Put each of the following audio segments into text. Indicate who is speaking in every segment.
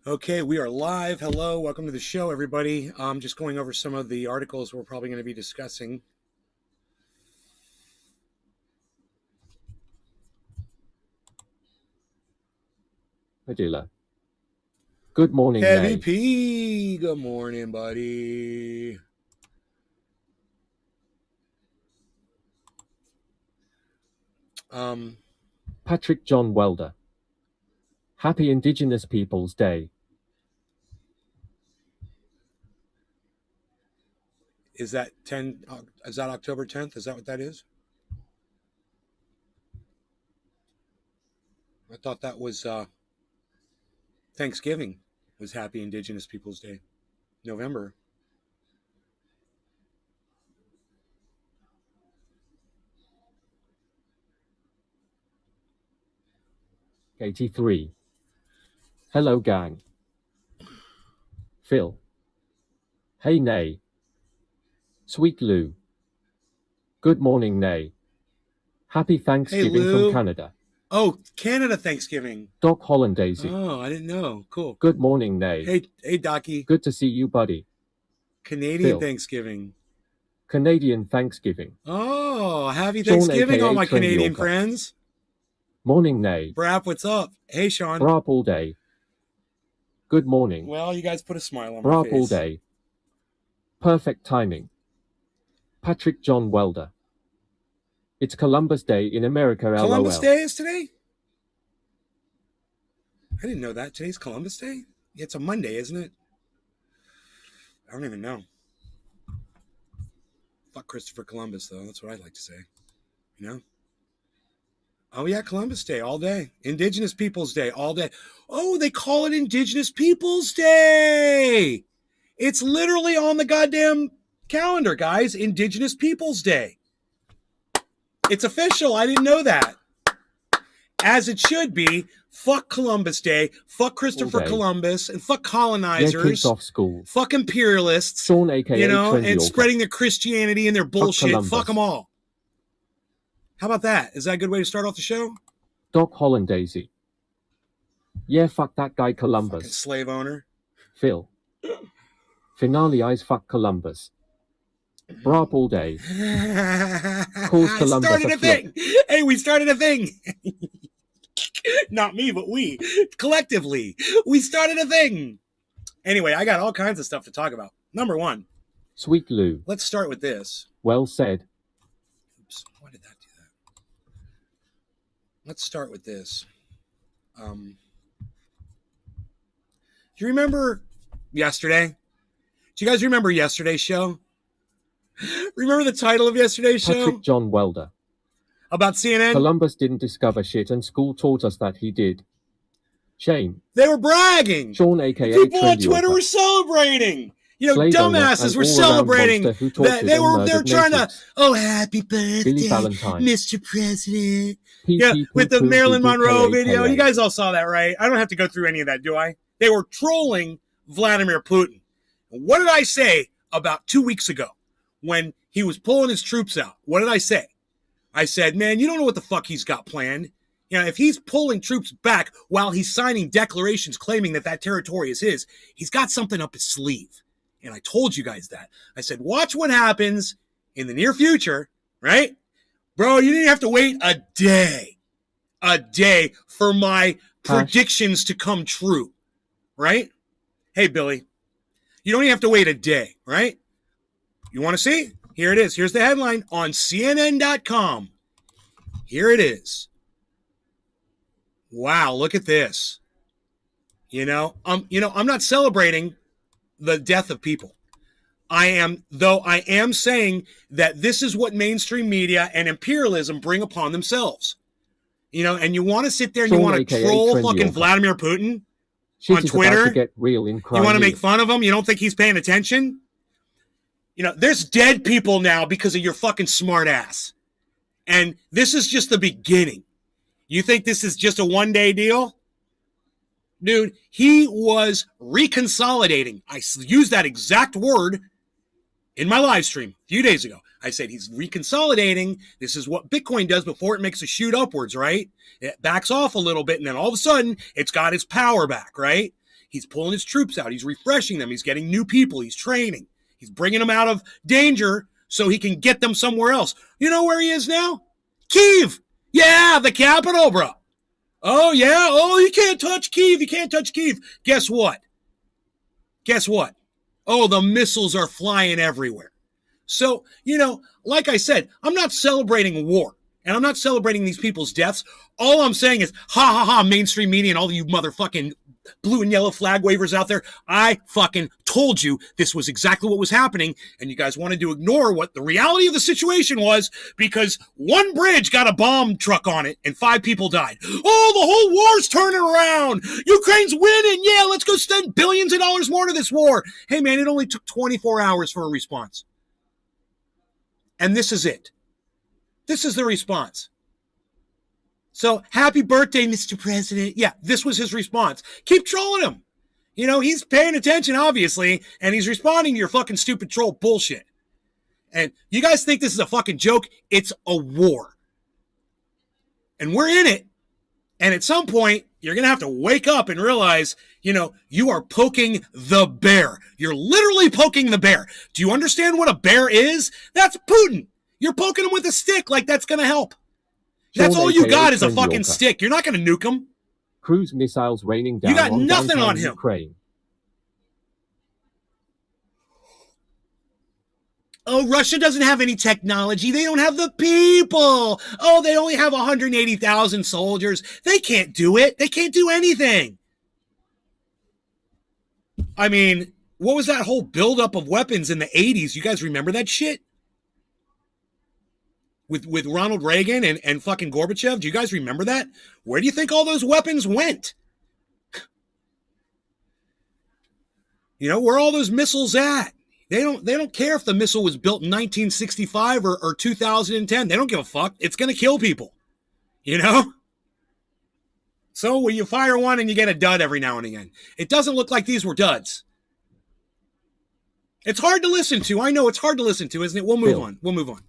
Speaker 1: Okay, we are live. Hello, welcome to the show, everybody. I'm just going over some of the articles we're probably going to be discussing.
Speaker 2: Padilla. Good morning,
Speaker 1: Heavy
Speaker 2: Nay.
Speaker 1: P. Good morning, buddy.
Speaker 2: Patrick John Welder. Happy Indigenous Peoples Day.
Speaker 1: Is that October 10th? Is that what that is? I thought that was Thanksgiving was Happy Indigenous Peoples Day. November.
Speaker 2: '83. Hello, gang. Phil. Hey, Nay. Sweet Lou. Good morning, Nay. Happy Thanksgiving
Speaker 1: Lou.
Speaker 2: from Canada.
Speaker 1: Oh, Canada Thanksgiving.
Speaker 2: Doc Hollandaisy.
Speaker 1: Oh, I didn't know. Cool.
Speaker 2: Good morning, Nay.
Speaker 1: Hey, Docky.
Speaker 2: Good to see you, buddy.
Speaker 1: Canadian
Speaker 2: Phil.
Speaker 1: Thanksgiving.
Speaker 2: Canadian Thanksgiving.
Speaker 1: Oh, happy
Speaker 2: Sean,
Speaker 1: Thanksgiving,
Speaker 2: aka
Speaker 1: all my
Speaker 2: Trent
Speaker 1: Canadian
Speaker 2: Yorker.
Speaker 1: friends.
Speaker 2: Morning, Nay.
Speaker 1: Brap, what's up? Hey, Sean.
Speaker 2: Brap all day. Good morning.
Speaker 1: Well, you guys put a smile on my
Speaker 2: Brap
Speaker 1: face.
Speaker 2: all day. Perfect timing. Patrick John Welder. It's Columbus Day in America, LOL.
Speaker 1: Columbus Day is today? I didn't know that. Today's Columbus Day? Yeah, it's a Monday, isn't it? I don't even know. Fuck Christopher Columbus, though. That's what I'd like to say. You know? Oh, yeah, Columbus Day all day. Indigenous Peoples Day all day. Oh, they call it Indigenous Peoples Day. It's literally on the goddamn calendar, guys. Indigenous Peoples Day. It's official. I didn't know that. As it should be. Fuck Columbus Day. Fuck Christopher Columbus. And fuck colonizers.
Speaker 2: Yeah, kids off school.
Speaker 1: Fuck imperialists.
Speaker 2: Sean, aka
Speaker 1: you know,
Speaker 2: Trent
Speaker 1: and
Speaker 2: Yorker.
Speaker 1: spreading their Christianity and their bullshit. Fuck them all. How about that? Is that a good way to start off the show?
Speaker 2: Doc Hollandaisy. Yeah, fuck that guy Columbus.
Speaker 1: Fucking slave owner.
Speaker 2: Phil. Finale eyes fuck Columbus. Brap all day. Calls Columbus
Speaker 1: started
Speaker 2: a
Speaker 1: a thing. Hey, we started a thing. Not me, but we. Collectively. We started a thing. Anyway, I got all kinds of stuff to talk about. Number one.
Speaker 2: Sweet Lou.
Speaker 1: Let's start with this.
Speaker 2: Well said.
Speaker 1: Oops, why did that do that? Let's start with this. Do you remember yesterday? Do you guys remember yesterday's show? Remember the title of yesterday's show?
Speaker 2: Patrick John Welder.
Speaker 1: About CNN?
Speaker 2: Columbus didn't discover shit and school taught us that he did. Shame.
Speaker 1: They were bragging.
Speaker 2: Sean, aka
Speaker 1: People on
Speaker 2: Trent
Speaker 1: Twitter
Speaker 2: Yorker.
Speaker 1: were celebrating. You know,
Speaker 2: Slave
Speaker 1: dumbasses were celebrating that they were trying to, oh, happy birthday, Mr. President. Yeah, with the Marilyn Monroe video. You guys all saw that, right? I don't have to go through any of that, do I? They were trolling Vladimir Putin. What did I say about 2 weeks ago when he was pulling his troops out? What did I say? I said, man, you don't know what the fuck he's got planned. You know, if he's pulling troops back while he's signing declarations claiming that that territory is his, he's got something up his sleeve. And I told you guys that. I said, watch what happens in the near future, right? Bro, you didn't have to wait a day for my predictions to come true, right? Hey, Billy, you don't even have to wait a day, right? You want to see? Here it is. Here's the headline on CNN.com. Here it is. Wow, look at this. I'm not celebrating the death of people. I am saying that this is what mainstream media and imperialism bring upon themselves. You know, and you want to sit there and you want to troll fucking Vladimir Putin on Twitter. You want to make fun of him? You don't think he's paying attention? You know, there's dead people now because of your fucking smart ass. And this is just the beginning. You think this is just a one-day deal? Dude, he was reconsolidating. I used that exact word in my live stream a few days ago. I said he's reconsolidating. This is what Bitcoin does before it makes a shoot upwards, right? It backs off a little bit, and then all of a sudden, it's got its power back, right? He's pulling his troops out. He's refreshing them. He's getting new people. He's training. He's bringing them out of danger so he can get them somewhere else. You know where he is now? Kyiv. Yeah, the capital, bro. Oh, yeah. Oh, you can't touch Kyiv. You can't touch Kyiv. Guess what? Guess what? Oh, the missiles are flying everywhere. So, like I said, I'm not celebrating war. And I'm not celebrating these people's deaths. All I'm saying is, mainstream media and all you motherfucking blue and yellow flag wavers out there. I fucking told you this was exactly what was happening. And you guys wanted to ignore what the reality of the situation was because one bridge got a bomb truck on it and 5 people died. Oh, the whole war's turning around. Ukraine's winning. Yeah, let's go spend billions of dollars more to this war. Hey, man, it only took 24 hours for a response. And this is it. This is the response. So, happy birthday, Mr. President. Yeah, this was his response. Keep trolling him. He's paying attention, obviously, and he's responding to your fucking stupid troll bullshit. And you guys think this is a fucking joke? It's a war. And we're in it. And at some point, you're going to have to wake up and realize, you are poking the bear. You're literally poking the bear. Do you understand what a bear is? That's Putin. You're poking him with a stick like that's going to help. That's all you got is a fucking stick. You're not going to nuke him.
Speaker 2: Cruise missiles raining down.
Speaker 1: You got nothing on him.
Speaker 2: Ukraine.
Speaker 1: Oh, Russia doesn't have any technology. They don't have the people. Oh, they only have 180,000 soldiers. They can't do it. They can't do anything. I mean, what was that whole buildup of weapons in the 80s? You guys remember that shit? With Ronald Reagan and fucking Gorbachev? Do you guys remember that? Where do you think all those weapons went? Where are all those missiles at? They don't care if the missile was built in 1965 or 2010. They don't give a fuck. It's going to kill people. So when you fire one and you get a dud every now and again. It doesn't look like these were duds. It's hard to listen to. I know it's hard to listen to, isn't it? We'll move on. We'll move on.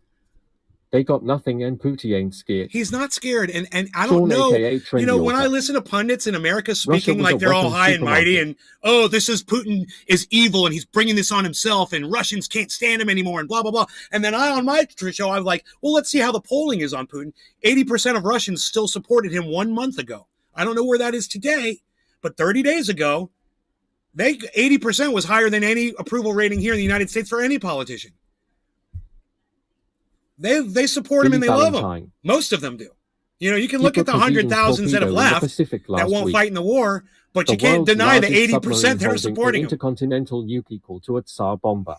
Speaker 2: They got nothing and Putin ain't scared.
Speaker 1: He's not scared. And I don't know, when I listen to pundits in America speaking like they're all high and mighty and, oh, Putin is evil and he's bringing this on himself and Russians can't stand him anymore and blah, blah, blah. And then on my show, I'm like, well, let's see how the polling is on Putin. 80% of Russians still supported him 1 month ago. I don't know where that is today, but 30 days ago, 80% was higher than any approval rating here in the United States for any politician. They support him and they love him. Most of them do. You can look at the 100,000 that have left that won't fight in the war, but you can't deny the 80% that are supporting him.
Speaker 2: Intercontinental U people to a Tsar bomber.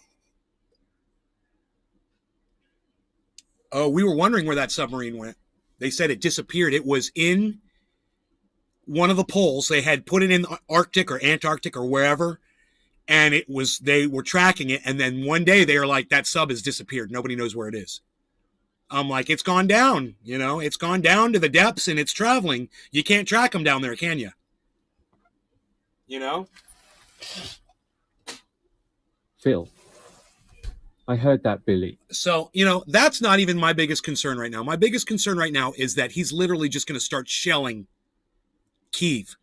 Speaker 1: Oh, we were wondering where that submarine went. They said it disappeared. It was in one of the poles. They had put it in the Arctic or Antarctic or wherever, and they were tracking it. And then one day they were like, that sub has disappeared. Nobody knows where it is. I'm like, it's gone down, it's gone down to the depths and it's traveling. You can't track them down there, can you?
Speaker 2: Phil, I heard that, Billy.
Speaker 1: So, that's not even my biggest concern right now. My biggest concern right now is that he's literally just going to start shelling Kyiv.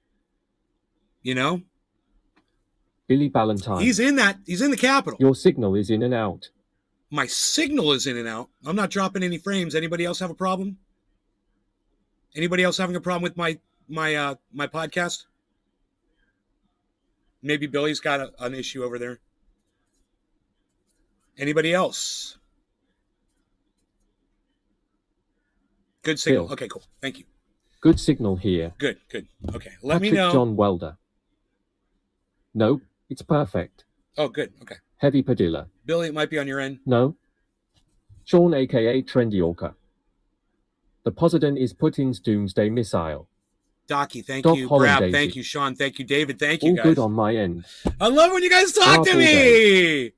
Speaker 2: Billy Ballantyne.
Speaker 1: He's in the capital.
Speaker 2: Your signal is in and out.
Speaker 1: My signal is in and out. I'm not dropping any frames. Anybody else have a problem? Anybody else having a problem with my podcast? Maybe Billy's got an issue over there. Anybody else? Good signal.
Speaker 2: Phil.
Speaker 1: Okay, cool. Thank you.
Speaker 2: Good signal here.
Speaker 1: Good. Okay, let me know.
Speaker 2: Patrick John Welder. No, it's perfect.
Speaker 1: Oh, good. Okay.
Speaker 2: Heavy Padilla.
Speaker 1: Billy, it might be on your end.
Speaker 2: No. Sean, a.k.a. Trendyolka. The Poseidon is Putin's doomsday missile.
Speaker 1: Docky, thank you. Brad, thank you. Sean, thank you. David, thank you, guys.
Speaker 2: All good on my end.
Speaker 1: I love when you guys talk to me.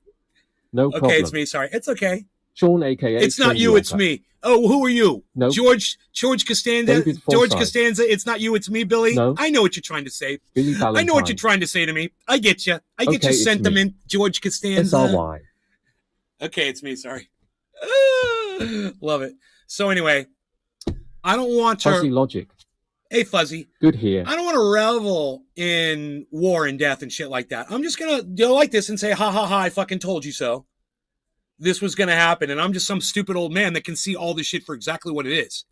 Speaker 2: No problem.
Speaker 1: Okay, it's me. Sorry. It's okay.
Speaker 2: Sean, a.k.a.
Speaker 1: It's not you, it's me. Oh, who are you?
Speaker 2: No.
Speaker 1: George Costanza. George Costanza. It's not you, it's me, Billy.
Speaker 2: No.
Speaker 1: I know what you're trying to say.
Speaker 2: Billy Valentine.
Speaker 1: I know what you're trying to say to me. I get you. I get your sentiment, George Costanza.
Speaker 2: SRY.
Speaker 1: Okay, it's me. Sorry. Love it. So anyway, I don't want to...
Speaker 2: Aussie Logic.
Speaker 1: Hey, Fuzzy.
Speaker 2: Good here.
Speaker 1: I don't want to revel in war and death and shit like that. I'm just going to go like this and say, ha, ha, ha, I fucking told you so. This was going to happen. And I'm just some stupid old man that can see all this shit for exactly what it is.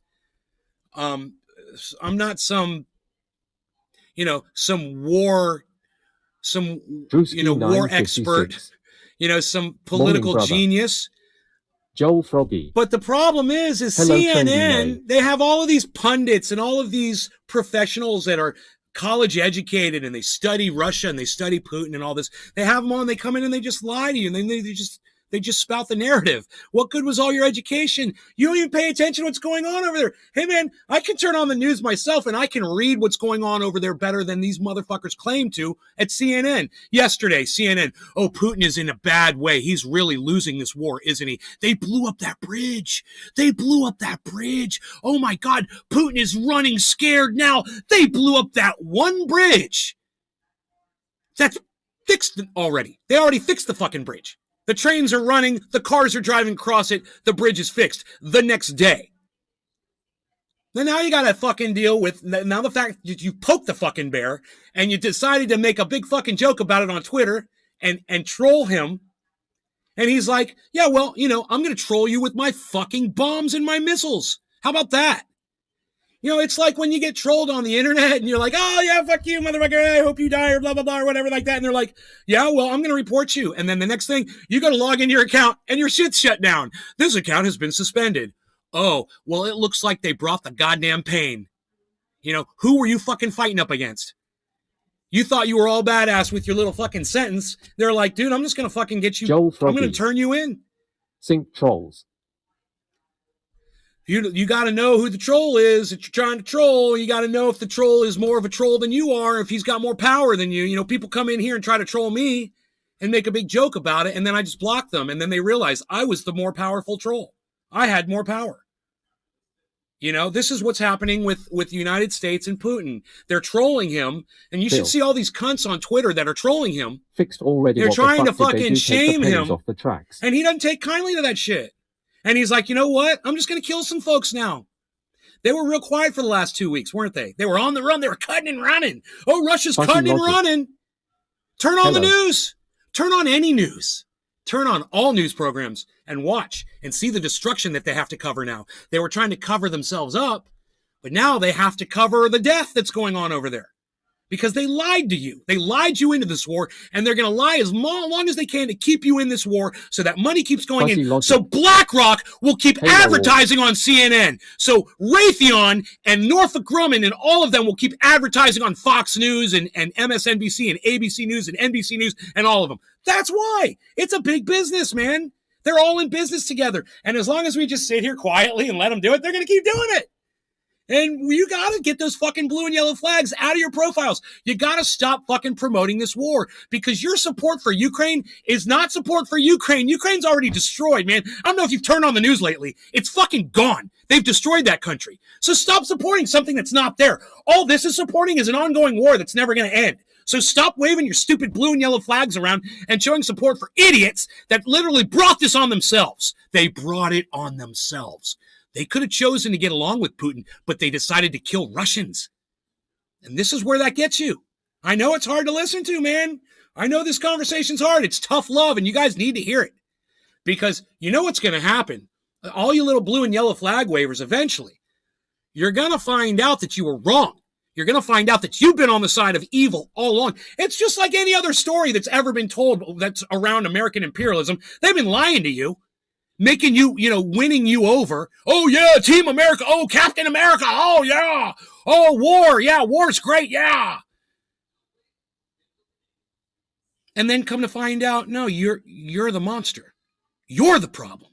Speaker 1: I'm not some, some war, war expert, some political genius.
Speaker 2: Joel Froggy.
Speaker 1: But the problem is hello, CNN, they have all of these pundits and all of these professionals that are college educated and they study Russia and they study Putin and all this. They have them on, they come in and they just lie to you and then they just spout the narrative. What good was all your education? You don't even pay attention to what's going on over there. Hey, man, I can turn on the news myself and I can read what's going on over there better than these motherfuckers claim to at CNN. Yesterday, CNN, oh, Putin is in a bad way. He's really losing this war, isn't he? They blew up that bridge. Oh, my God, Putin is running scared now. They blew up that one bridge. That's fixed already. They already fixed the fucking bridge. The trains are running, the cars are driving across it, the bridge is fixed the next day. Then now you got to fucking deal with now the fact that you poked the fucking bear and you decided to make a big fucking joke about it on Twitter and troll him. And he's like, yeah, well, I'm going to troll you with my fucking bombs and my missiles. How about that? It's like when you get trolled on the internet and you're like, oh, yeah, fuck you, motherfucker. I hope you die or blah, blah, blah, or whatever like that. And they're like, yeah, well, I'm going to report you. And then the next thing, you got to log into your account and your shit's shut down. This account has been suspended. Oh, well, it looks like they brought the goddamn pain. Who were you fucking fighting up against? You thought you were all badass with your little fucking sentence. They're like, dude, I'm just going to fucking get you. I'm going to turn you in.
Speaker 2: Sync trolls.
Speaker 1: You got to know who the troll is that you're trying to troll. You got to know if the troll is more of a troll than you are, if he's got more power than you. People come in here and try to troll me and make a big joke about it, and then I just block them, and then they realize I was the more powerful troll. I had more power. This is what's happening with the United States and Putin. They're trolling him, and you should see all these cunts on Twitter that are trolling him.
Speaker 2: Fixed already.
Speaker 1: They're trying to fucking shame him,
Speaker 2: off the tracks.
Speaker 1: And he doesn't take kindly to that shit. And he's like, you know what? I'm just going to kill some folks now. They were real quiet for the last 2 weeks, weren't they? They were on the run. They were cutting and running. Oh, Russia's cutting and running. Turn on the news. Turn on any news. Turn on all news programs and watch and see the destruction that they have to cover now. They were trying to cover themselves up, but now they have to cover the death that's going on over there. Because they lied to you. They lied you into this war, and they're going to lie as long as they can to keep you in this war so that money keeps going in. So BlackRock will keep advertising on CNN. So Raytheon and Northrop Grumman and all of them will keep advertising on Fox News and MSNBC and ABC News and NBC News and all of them. That's why. It's a big business, man. They're all in business together. And as long as we just sit here quietly and let them do it, they're going to keep doing it. And you got to get those fucking blue and yellow flags out of your profiles. You got to stop fucking promoting this war because your support for Ukraine is not support for Ukraine. Ukraine's already destroyed, man. I don't know if you've turned on the news lately. It's fucking gone. They've destroyed that country. So stop supporting something that's not there. All this is supporting is an ongoing war that's never going to end. So stop waving your stupid blue and yellow flags around and showing support for idiots that literally brought this on themselves. They brought it on themselves. They could have chosen to get along with Putin, but they decided to kill Russians. And this is where that gets you. I know it's hard to listen to, man. I know this conversation's hard. It's tough love, and you guys need to hear it. Because you know what's going to happen. All you little blue and yellow flag wavers, eventually, you're going to find out that you were wrong. You're going to find out that you've been on the side of evil all along. It's just like any other story that's ever been told that's around American imperialism. They've been lying to you. Making you, winning you over. Oh, yeah, Team America. Oh, Captain America. Oh, yeah. Oh, war. Yeah, war's great. Yeah. And then come to find out, no, you're the monster. You're the problem.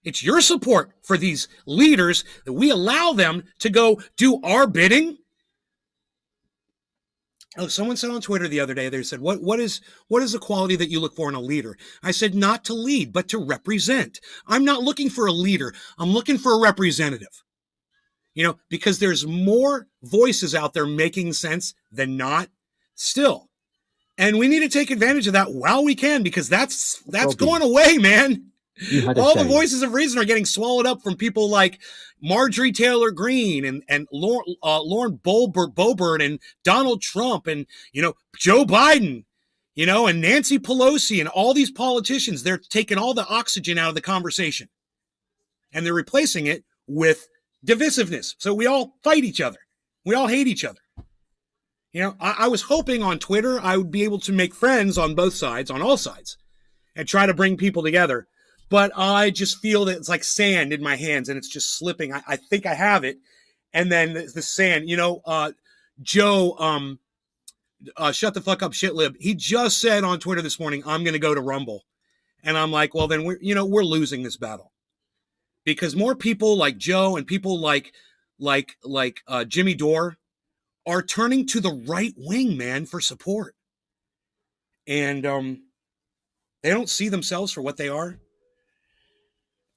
Speaker 1: It's your support for these leaders that we allow them to go do our bidding. Oh, someone said on Twitter the other day, they said, what is the quality that you look for in a leader? I said, not to lead, but to represent. I'm not looking for a leader. I'm looking for a representative. Because there's more voices out there making sense than not still. And we need to take advantage of that while we can, because that's going away, man. All the voices of reason are getting swallowed up from people like Marjorie Taylor Greene and Lauren Boebert and Donald Trump and, Joe Biden, and Nancy Pelosi and all these politicians. They're taking all the oxygen out of the conversation and they're replacing it with divisiveness. So we all fight each other. We all hate each other. I was hoping on Twitter I would be able to make friends on both sides, on all sides, and try to bring people together. But I just feel that it's like sand in my hands and it's just slipping. I think I have it. And then the sand, Joe, shut the fuck up, shitlib. He just said on Twitter this morning, I'm going to go to Rumble. And I'm like, well, then we're losing this battle. Because more people like Joe and people like Jimmy Dore are turning to the right wing, man, for support. And they don't see themselves for what they are.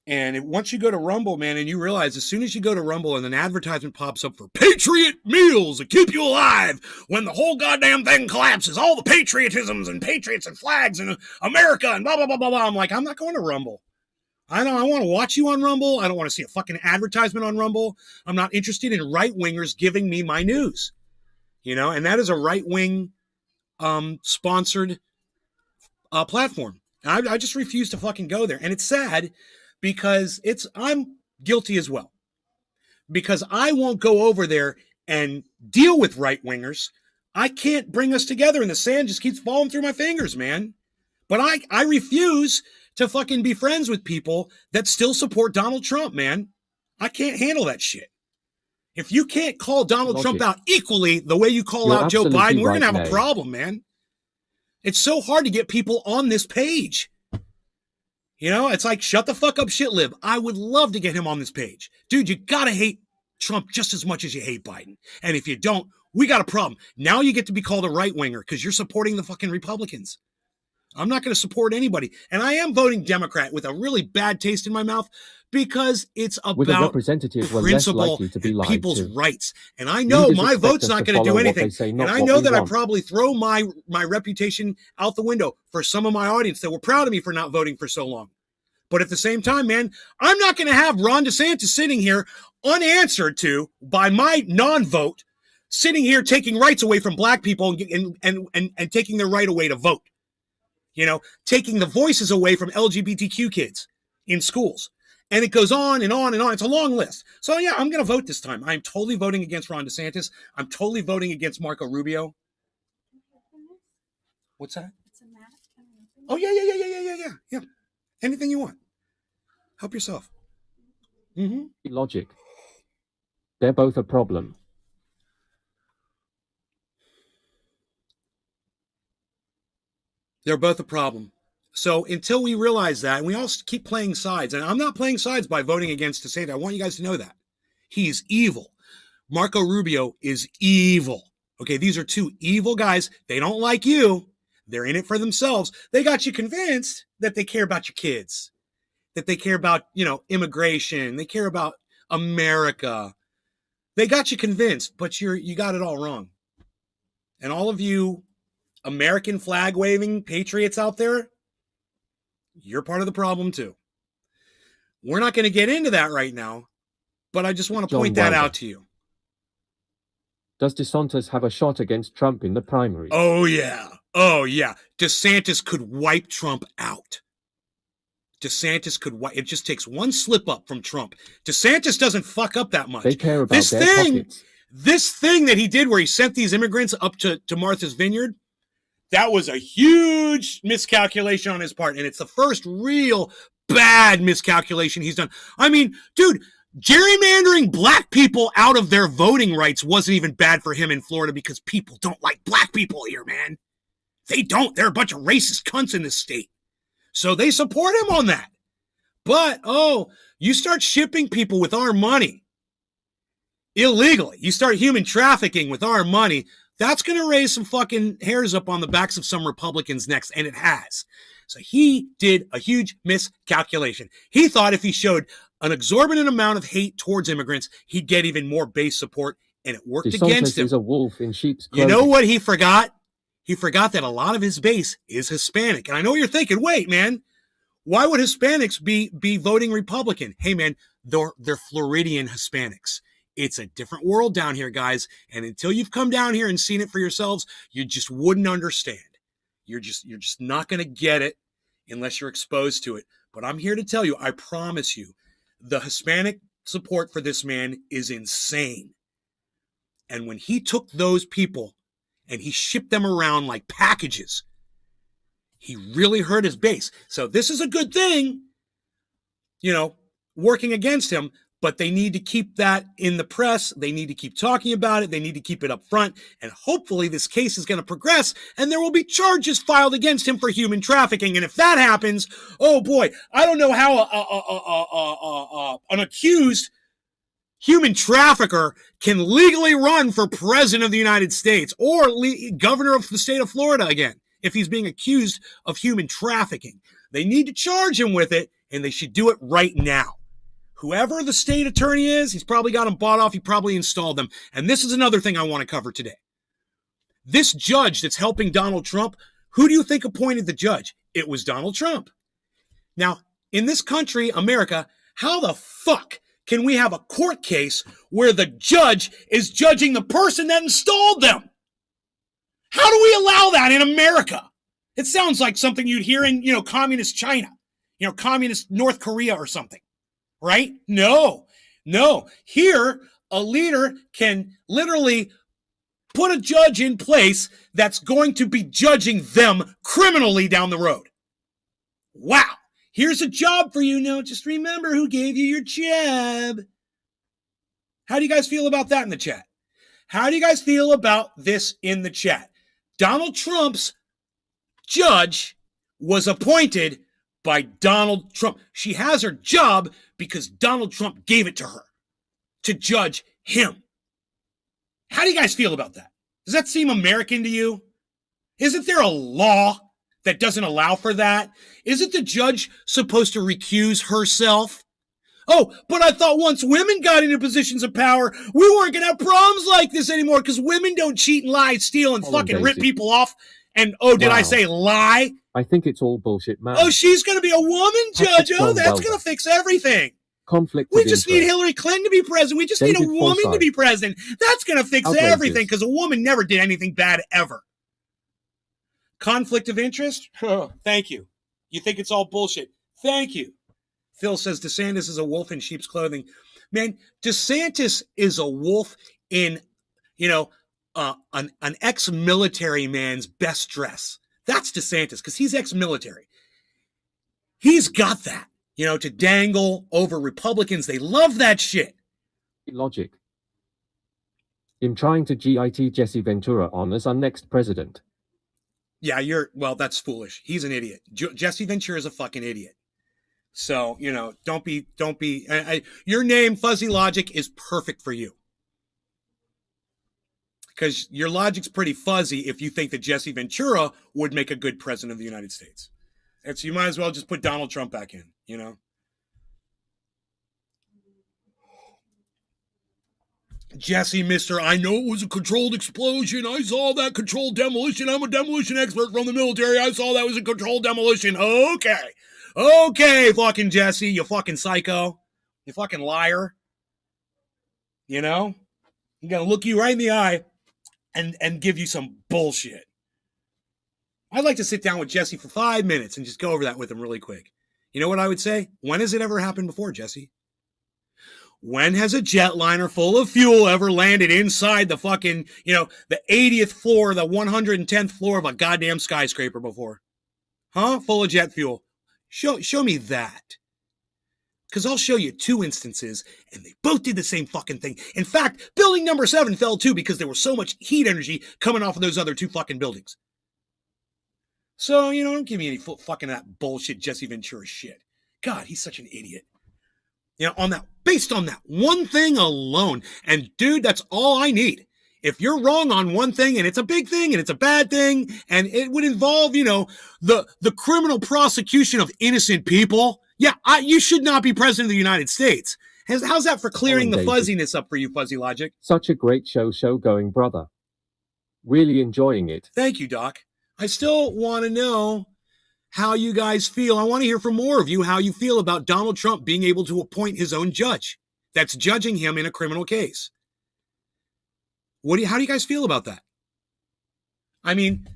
Speaker 1: And once you go to Rumble, man, and you realize as soon as you go to Rumble and an advertisement pops up for Patriot meals that keep you alive when the whole goddamn thing collapses, all the patriotisms and patriots and flags and America and blah, blah, blah, blah, blah. I'm like, I'm not going to Rumble. I want to watch you on Rumble. I don't want to see a fucking advertisement on Rumble. I'm not interested in right-wingers giving me my news. And that is a right-wing sponsored platform. I just refuse to fucking go there. And it's sad because I'm guilty as well. Because I won't go over there and deal with right-wingers. I can't bring us together and the sand just keeps falling through my fingers, man. But I refuse to fucking be friends with people that still support Donald Trump, man. I can't handle that shit. If you can't call Donald Trump out equally the way you call out Joe Biden, we're going to have a problem, man. It's so hard to get people on this page. It's like, shut the fuck up, shitlib. I would love to get him on this page. Dude, you got to hate Trump just as much as you hate Biden. And if you don't, we got a problem. Now you get to be called a right-winger because you're supporting the fucking Republicans. I'm not going to support anybody. And I am voting Democrat with a really bad taste in my mouth because it's about principle and people's rights. And I know my vote's not going to do anything. And I know that I probably throw my reputation out the window for some of my audience that were proud of me for not voting for so long. But at the same time, man, I'm not going to have Ron DeSantis sitting here unanswered to by my non-vote, sitting here taking rights away from black people and taking their right away to vote. Taking the voices away from LGBTQ kids in schools. And it goes on and on and on. It's a long list. So, yeah, I'm going to vote this time. I'm totally voting against Ron DeSantis. I'm totally voting against Marco Rubio. What's that? Oh, yeah. Anything you want. Help yourself. Mm-hmm.
Speaker 2: Logic. They're both a problem.
Speaker 1: They're both a problem. So until we realize that, and we all keep playing sides, and I'm not playing sides by voting against DeSantis. I want you guys to know that. He's evil. Marco Rubio is evil. Okay, these are two evil guys. They don't like you. They're in it for themselves. They got you convinced that they care about your kids, that they care about, immigration. They care about America. They got you convinced, but you got it all wrong. And all of you American flag waving patriots out there, you're part of the problem too. We're not going to get into that right now, but I just want to point that out to you.
Speaker 2: Does DeSantis have a shot against Trump in the primary?
Speaker 1: Oh, yeah. DeSantis could wipe Trump out. DeSantis could wipe. It just takes one slip up from Trump. DeSantis doesn't fuck up that much.
Speaker 2: They care about their pockets.
Speaker 1: This thing that he did where he sent these immigrants up to Martha's Vineyard, that was a huge miscalculation on his part. And it's the first real bad miscalculation he's done. I mean, dude, gerrymandering black people out of their voting rights wasn't even bad for him in Florida because people don't like black people here, man. They don't. They're a bunch of racist cunts in this state. So they support him on that. But, you start shipping people with our money illegally. You start human trafficking with our money. That's going to raise some fucking hairs up on the backs of some Republicans next, and it has. So he did a huge miscalculation. He thought if he showed an exorbitant amount of hate towards immigrants, he'd get even more base support, and it worked against him.
Speaker 2: Is a wolf in sheep's clothing.
Speaker 1: You know what he forgot? He forgot that a lot of his base is Hispanic. And I know you're thinking, wait, man, Why would Hispanics be voting Republican? Hey, man, they're Floridian Hispanics. It's a different world down here, guys. And until you've come down here and seen it for yourselves, you just wouldn't understand. You're just not going to get it unless you're exposed to it. But I'm here to tell you, I promise you, the Hispanic support for this man is insane. And when he took those people and he shipped them around like packages, he really hurt his base. So this is a good thing, working against him, but they need to keep that in the press. They need to keep talking about it. They need to keep it up front. And hopefully this case is going to progress and there will be charges filed against him for human trafficking. And if that happens, oh boy, I don't know how an accused human trafficker can legally run for president of the United States or governor of the state of Florida again if he's being accused of human trafficking. They need to charge him with it, and they should do it right now. Whoever the state attorney is, he's probably got them bought off. He probably installed them. And this is another thing I want to cover today. This judge that's helping Donald Trump, who do you think appointed the judge? It was Donald Trump. Now, in this country, America, how the fuck can we have a court case where the judge is judging the person that installed them? How do we allow that in America? It sounds like something you'd hear in, communist China, communist North Korea or something. Right? No. Here, a leader can literally put a judge in place that's going to be judging them criminally down the road. Wow. Here's a job for you. Now, just remember who gave you your job. How do you guys feel about that in the chat? How do you guys feel about this in the chat? Donald Trump's judge was appointed by Donald Trump. She has her job because Donald Trump gave it to her to judge him. How do you guys feel about that? Does that seem American to you? Isn't there a law that doesn't allow for that? Isn't the judge supposed to recuse herself? Oh, but I thought once women got into positions of power, we weren't going to have problems like this anymore because women don't cheat and lie, steal, and fucking rip people off. And, did I say lie?
Speaker 2: I think it's all bullshit, man.
Speaker 1: Oh, she's going to be a woman judge. Oh, that's going to fix everything.
Speaker 2: Conflict.
Speaker 1: We just need Hillary Clinton to be president. We just need a woman to be president. That's going to fix everything because a woman never did anything bad ever. Conflict of interest? Oh, thank you. You think it's all bullshit. Thank you. Phil says DeSantis is a wolf in sheep's clothing. Man, DeSantis is a wolf in, an ex-military man's best dress. That's DeSantis because he's ex-military. He's got that, to dangle over Republicans. They love that shit.
Speaker 2: Logic. In trying to GIT Jesse Ventura on as our next president.
Speaker 1: Yeah, that's foolish. He's an idiot. Jesse Ventura is a fucking idiot. So, don't be, your name, Fuzzy Logic, is perfect for you. Because your logic's pretty fuzzy if you think that Jesse Ventura would make a good president of the United States. And so you might as well just put Donald Trump back in, Jesse, I know it was a controlled explosion. I saw that controlled demolition. I'm a demolition expert from the military. I saw that was a controlled demolition. Okay, fucking Jesse, you fucking psycho. You fucking liar. I'm going to look you right in the eye and give you some bullshit. I'd like to sit down with Jesse for 5 minutes and just go over that with him really quick. You know what I would say? When has it ever happened before, Jesse? When has a jetliner full of fuel ever landed inside the fucking, the 80th floor, the 110th floor of a goddamn skyscraper before? Huh? Full of jet fuel. Show me that. Because I'll show you 2 instances, and they both did the same fucking thing. In fact, building number 7 fell too because there was so much heat energy coming off of those other 2 fucking buildings. So, don't give me any fucking that bullshit Jesse Ventura shit. God, he's such an idiot. Based on that one thing alone. And dude, that's all I need. If you're wrong on one thing and it's a big thing and it's a bad thing and it would involve, the criminal prosecution of innocent people, you should not be president of the United States. How's that for clearing the fuzziness up for you, Fuzzy Logic?
Speaker 2: Such a great show going, brother. Really enjoying it.
Speaker 1: Thank you, Doc. I still want to know, how you guys feel. I want to hear from more of you how you feel about Donald Trump being able to appoint his own judge that's judging him in a criminal case. How do you guys feel about that? I mean,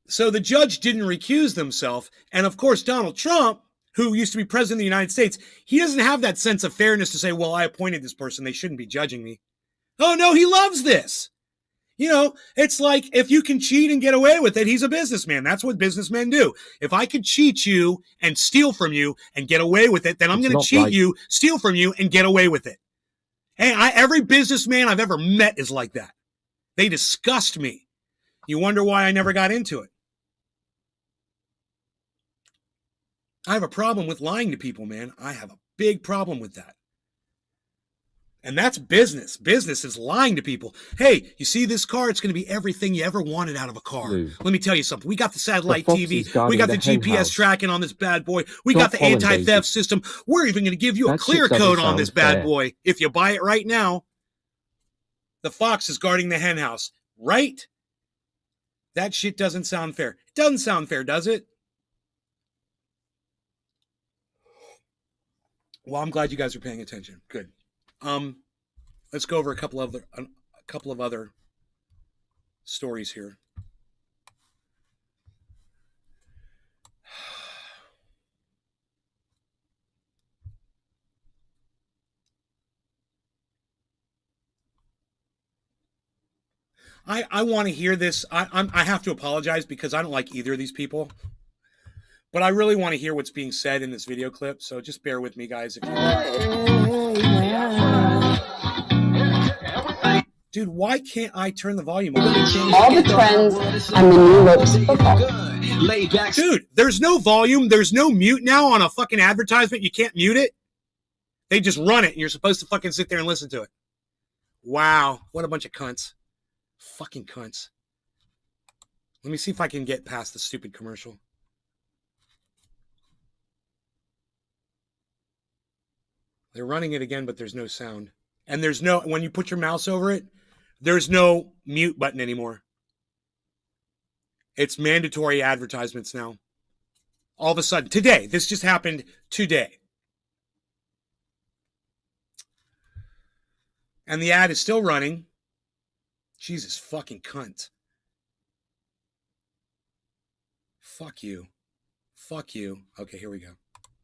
Speaker 1: so the judge didn't recuse himself, and of course Donald Trump, who used to be president of the United States, he doesn't have that sense of fairness to say, well, I appointed this person, they shouldn't be judging me. Oh no, he loves this. You know, it's like if you can cheat and get away with it, he's a businessman. That's what businessmen do. If I could cheat you and steal from you and get away with it, then I'm going to cheat you, steal from you, and get away with it. And every businessman I've ever met is like that. They disgust me. You wonder why I never got into it. I have a problem with lying to people, man. I have a big problem with that. And that's business. Business is lying to people. Hey, you see this car? It's going to be everything you ever wanted out of a car. Let me tell you something. We got the satellite TV. We got the GPS tracking on this bad boy. We got the anti-theft system. We're even going to give you a clear code on this bad boy if you buy it right now. The fox is guarding the hen house. Right? That shit doesn't sound fair. It doesn't sound fair, does it? Well, I'm glad you guys are paying attention. Good. Let's go over a couple of other stories here. I want to hear this. I have to apologize because I don't like either of these people. But I really want to hear what's being said in this video clip, so just bear with me, guys. If Dude, why can't I turn the volume up?
Speaker 3: All the trends and the new looks football.
Speaker 1: Dude, there's no volume. There's no mute now on a fucking advertisement. You can't mute it. They just run it, and you're supposed to fucking sit there and listen to it. Wow, what a bunch of cunts. Fucking cunts. Let me see if I can get past the stupid commercial. They're running it again, but there's no sound. And there's no, when you put your mouse over it, there's no mute button anymore. It's mandatory advertisements now. All of a sudden, today, this just happened today. And the ad is still running. Jesus fucking cunt. Fuck you. Fuck you. Okay, here we go.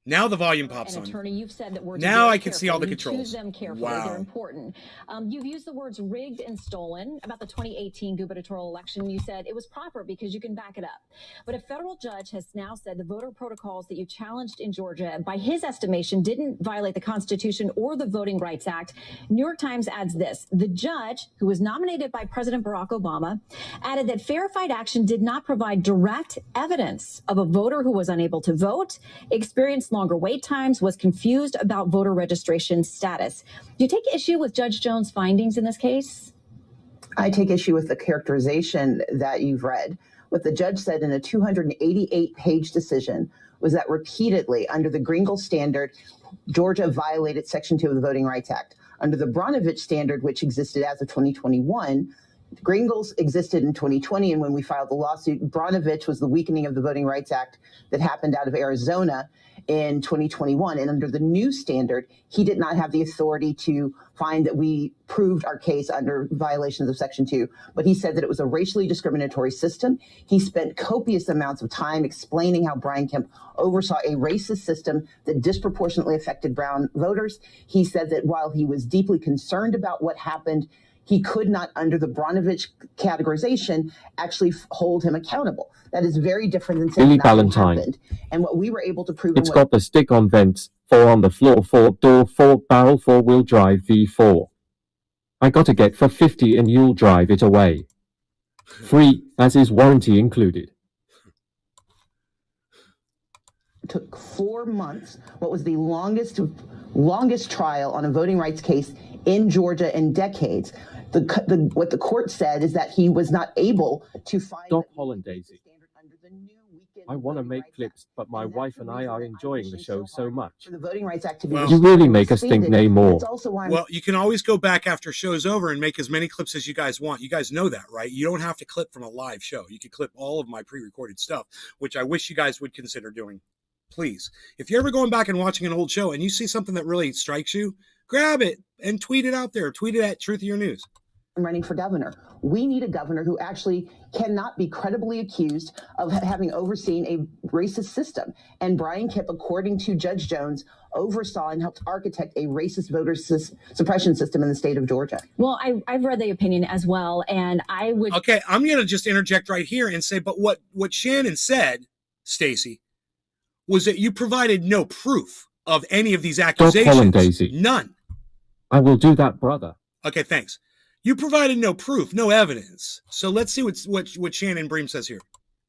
Speaker 1: Now the volume pops on.
Speaker 4: Attorney, you've said that words
Speaker 1: now I can see all the controls.
Speaker 4: Choose them carefully.
Speaker 1: Wow.
Speaker 4: They're important. You've used the words rigged and stolen about the 2018 gubernatorial election. You said it was proper because you can back it up. But a federal judge has now said the voter protocols that you challenged in Georgia, by his estimation, didn't violate the Constitution or the Voting Rights Act. New York Times adds this. The judge, who was nominated by President Barack Obama, added that verified action did not provide direct evidence of a voter who was unable to vote, experienced longer wait times, was confused about voter registration status. Do you take issue with Judge Jones' findings in this case?
Speaker 3: I take issue with the characterization that you've read. What the judge said in a 288-page decision was that repeatedly, under the Gringle standard, Georgia violated Section 2 of the Voting Rights Act. Under the Baaahahahha standard, which existed as of 2021, Gringles existed in 2020, and when we filed the lawsuit, Baaahahahha was the weakening of the Voting Rights Act that happened out of Arizona in 2021. And under the new standard, he did not have the authority to find that we proved our case under violations of Section 2. But he said that it was a racially discriminatory system. He spent copious amounts of time explaining how Brian Kemp oversaw a racist system that disproportionately affected brown voters. He said that while he was deeply concerned about what happened, he could not, under the Baaahahahha categorization, actually hold him accountable. That is very different than saying nothing happened. And what we were able to prove...
Speaker 2: It's got the stick on vents, 4 on the floor, 4 door, 4 barrel, 4-wheel drive V4. I gotta get for 50 and you'll drive it away. Free, as is warranty included.
Speaker 3: It took 4 months, what was the longest trial on a voting rights case in Georgia in decades. What the court said is that he was not able to find...
Speaker 2: Doc Holland Daisy. I want to make clips, but my wife and I are enjoying the show so much.
Speaker 3: For the Voting Rights Act to be
Speaker 2: You really make us think nay more.
Speaker 3: It's also why
Speaker 1: well, you can always go back after show's over and make as many clips as you guys want. You guys know that, right? You don't have to clip from a live show. You can clip all of my pre-recorded stuff, which I wish you guys would consider doing. Please. If you're ever going back and watching an old show and you see something that really strikes you, grab it and tweet it out there. Tweet it at Truth of Your News.
Speaker 3: I'm running for governor. We need a governor who actually cannot be credibly accused of having overseen a racist system. And Brian Kemp, according to Judge Jones, oversaw and helped architect a racist voter suppression system in the state of Georgia.
Speaker 4: Well, I've read the opinion as well, and I would...
Speaker 1: Okay, I'm going to just interject right here and say, but what Shannon said, Stacey, was that you provided no proof of any of these accusations.
Speaker 2: Don't call him Daisy.
Speaker 1: None.
Speaker 2: I will do that, brother.
Speaker 1: Okay, thanks. You provided no proof, no evidence. So let's see what Shannon Bream says here.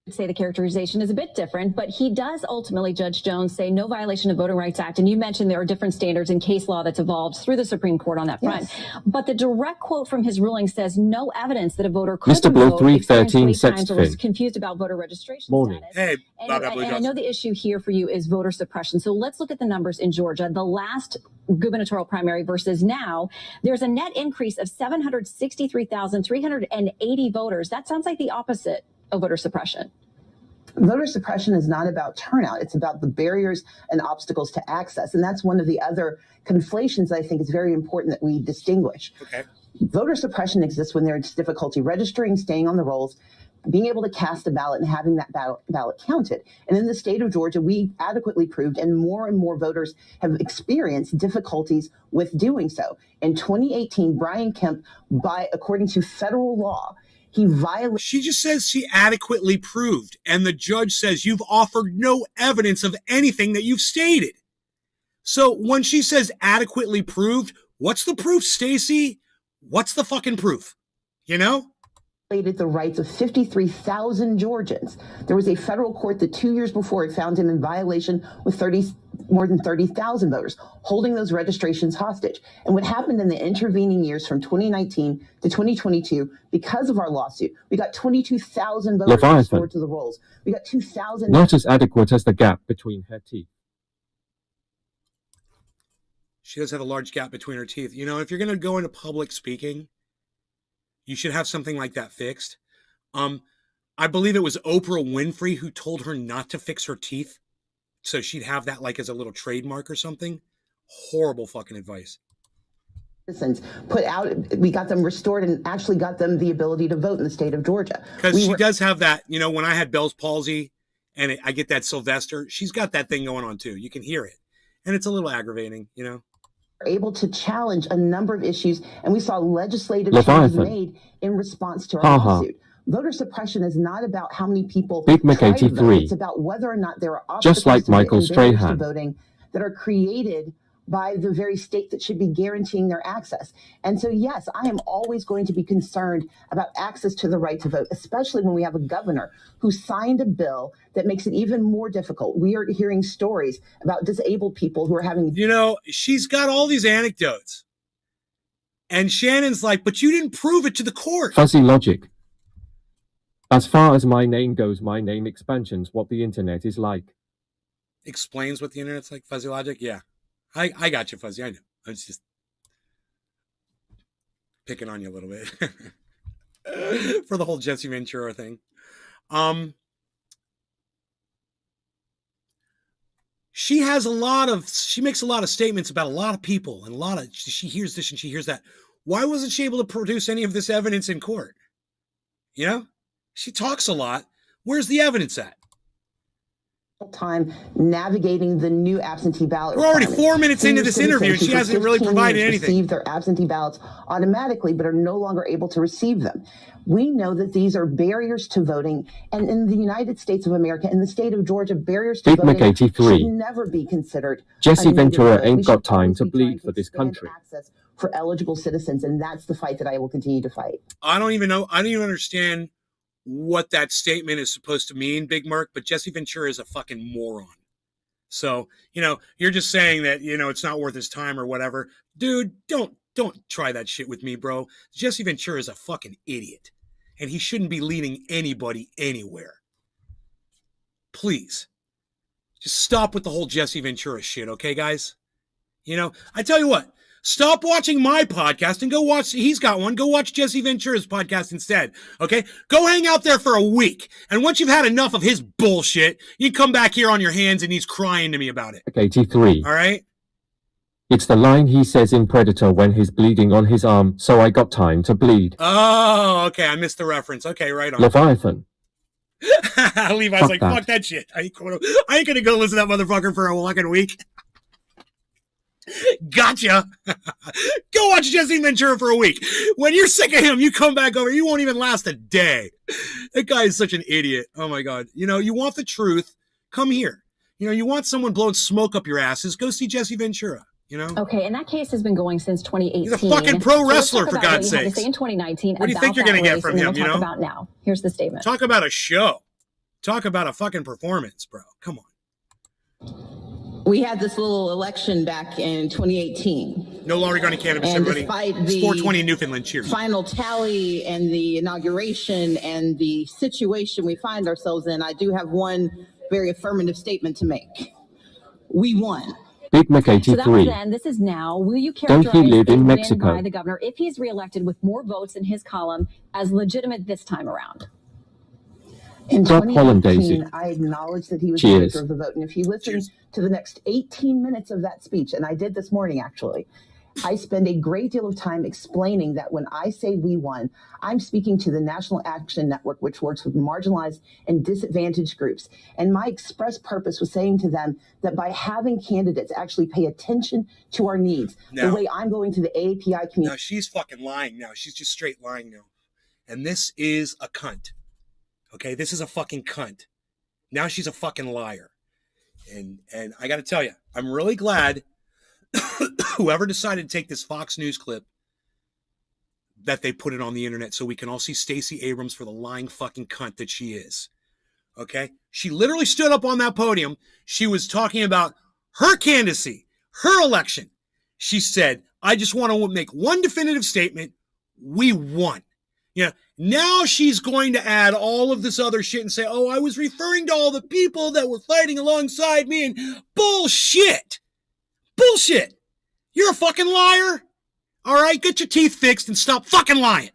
Speaker 4: Say the characterization is a bit different, but he does ultimately, Judge Jones, say no violation of Voting Rights Act. And you mentioned there are different standards in case law that's evolved through the Supreme Court on that front. Yes. But the direct quote from his ruling says no evidence that a voter could
Speaker 2: Mr. Blue 313
Speaker 4: times or was confused about voter registration status.
Speaker 1: Hey,
Speaker 4: and I know the issue here for you is voter suppression. So let's look at the numbers in Georgia. The last gubernatorial primary versus now, there's a net increase of 763,380 voters. That sounds like the opposite of voter suppression.
Speaker 3: Voter suppression is not about turnout. It's about the barriers and obstacles to access. And that's one of the other conflations that I think is very important that we distinguish.
Speaker 1: Okay.
Speaker 3: Voter suppression exists when there's difficulty registering, staying on the rolls, being able to cast a ballot and having that ballot counted. And in the state of Georgia, we adequately proved, and more voters have experienced difficulties with doing so. In 2018, Brian Kemp, according to federal law, he violated.
Speaker 1: She just says she adequately proved, and the judge says you've offered no evidence of anything that you've stated. So when she says adequately proved, what's the proof, Stacey? What's the fucking proof? You know?
Speaker 3: The rights of 53,000 Georgians. There was a federal court that 2 years before it found him in violation with more than 30,000 voters, holding those registrations hostage. And what happened in the intervening years from 2019 to 2022, because of our lawsuit, we got 22,000 voters restored to the rolls. We got 2,000.
Speaker 2: Not as adequate as the gap between her teeth.
Speaker 1: She does have a large gap between her teeth. You know, if you're going to go into public speaking, you should have something like that fixed. I believe it was Oprah Winfrey who told her not to fix her teeth, so she'd have that like as a little trademark or something. Horrible fucking advice.
Speaker 3: Citizens put out, we got them restored and actually got them the ability to vote in the state of Georgia.
Speaker 1: Because she does have that, you know, when I had Bell's palsy and I get that Sylvester, she's got that thing going on too. You can hear it. And it's a little aggravating, you know.
Speaker 3: Able to challenge a number of issues, and we saw legislative changes made in response to our lawsuit. Voter suppression is not about how many people
Speaker 2: Big Mac 83.
Speaker 3: It's about whether or not there are obstacles
Speaker 2: just like Michael Strahan
Speaker 3: to voting that are created by the very state that should be guaranteeing their access. And so, yes, I am always going to be concerned about access to the right to vote, especially when we have a governor who signed a bill that makes it even more difficult. We are hearing stories about disabled people who are having...
Speaker 1: You know, she's got all these anecdotes. And Shannon's like, but you didn't prove it to the court.
Speaker 2: Fuzzy logic. As far as my name goes, my name expansions what the internet is like.
Speaker 1: Explains what the internet's like, fuzzy logic? Yeah. I got you, Fuzzy. I know. I was just picking on you a little bit for the whole Jesse Ventura thing. She makes a lot of statements about a lot of people and she hears this and she hears that. Why wasn't she able to produce any of this evidence in court? You know, she talks a lot. Where's the evidence at?
Speaker 3: Time navigating the new absentee ballot.
Speaker 1: We're already 4 minutes into this interview and she hasn't really provided anything.
Speaker 3: Receive their absentee ballots automatically, but are no longer able to receive them. We know that these are barriers to voting, and in the United States of America, in the state of Georgia, barriers to voting should never be considered.
Speaker 2: Jesse Ventura ain't got time to bleed for this country.
Speaker 3: Access for eligible citizens, and that's the fight that I will continue to fight.
Speaker 1: I don't even understand what that statement is supposed to mean, Big Merc, but Jesse Ventura is a fucking moron. So, you know, you're just saying that, you know, it's not worth his time or whatever. Dude, don't try that shit with me, bro. Jesse Ventura is a fucking idiot, and he shouldn't be leading anybody anywhere. please, just stop with the whole Jesse Ventura shit, okay, guys? You know, I tell you what, stop watching my podcast and go watch, he's got one, go watch Jesse Ventura's podcast instead, okay? Go hang out there for a week, and once you've had enough of his bullshit, you come back here on your hands and he's crying to me about it.
Speaker 2: Okay, T3.
Speaker 1: All right?
Speaker 2: It's the line he says in Predator when he's bleeding on his arm, so I got time to bleed.
Speaker 1: Oh, okay, I missed the reference. Okay, right on.
Speaker 2: Leviathan.
Speaker 1: Levi's like, fuck that shit. I ain't gonna go listen to that motherfucker for a fucking week. Gotcha. Go watch Jesse Ventura for a week. When you're sick of him, you come back over. You won't even last a day. That guy is such an idiot. Oh my God. You know, you want the truth? Come here. You know, you want someone blowing smoke up your asses? Go see Jesse Ventura. You know?
Speaker 4: Okay, and that case has been going since 2018.
Speaker 1: He's a fucking pro wrestler, for God's sake.
Speaker 4: In 2019,
Speaker 1: what do you think you're going to get from him, you know?
Speaker 4: About now. Here's the statement.
Speaker 1: Talk about a show. Talk about a fucking performance, bro. Come
Speaker 3: on. We had this little election back in 2018.
Speaker 1: No longer going to cannabis,
Speaker 3: and
Speaker 1: everybody.
Speaker 3: Despite the
Speaker 1: 420 Newfoundland, cheers.
Speaker 3: Final tally and the inauguration and the situation we find ourselves in, I do have one very affirmative statement to make. We won.
Speaker 2: Big Mac 83.
Speaker 4: So that was then. This is now. Will you characterize
Speaker 2: Don't he live in
Speaker 4: win
Speaker 2: Mexico?
Speaker 4: By the governor if he's reelected with more votes in his column as legitimate this time around?
Speaker 3: In 2018, I acknowledged that he was the victor of the vote. And if you listen to the next 18 minutes of that speech, and I did this morning actually, I spend a great deal of time explaining that when I say we won, I'm speaking to the National Action Network, which works with marginalized and disadvantaged groups. And my express purpose was saying to them that by having candidates actually pay attention to our needs, the way I'm going to the AAPI community.
Speaker 1: Now, she's fucking lying now. She's just straight lying now. And this is a cunt. Okay, this is a fucking cunt. Now she's a fucking liar. And I got to tell you, I'm really glad whoever decided to take this Fox News clip, that they put it on the internet so we can all see Stacey Abrams for the lying fucking cunt that she is. Okay? She literally stood up on that podium. She was talking about her candidacy, her election. She said, I just want to make one definitive statement. We won. You know, now she's going to add all of this other shit and say, oh, I was referring to all the people that were fighting alongside me, and bullshit. Bullshit. You're a fucking liar. All right, get your teeth fixed and stop fucking lying.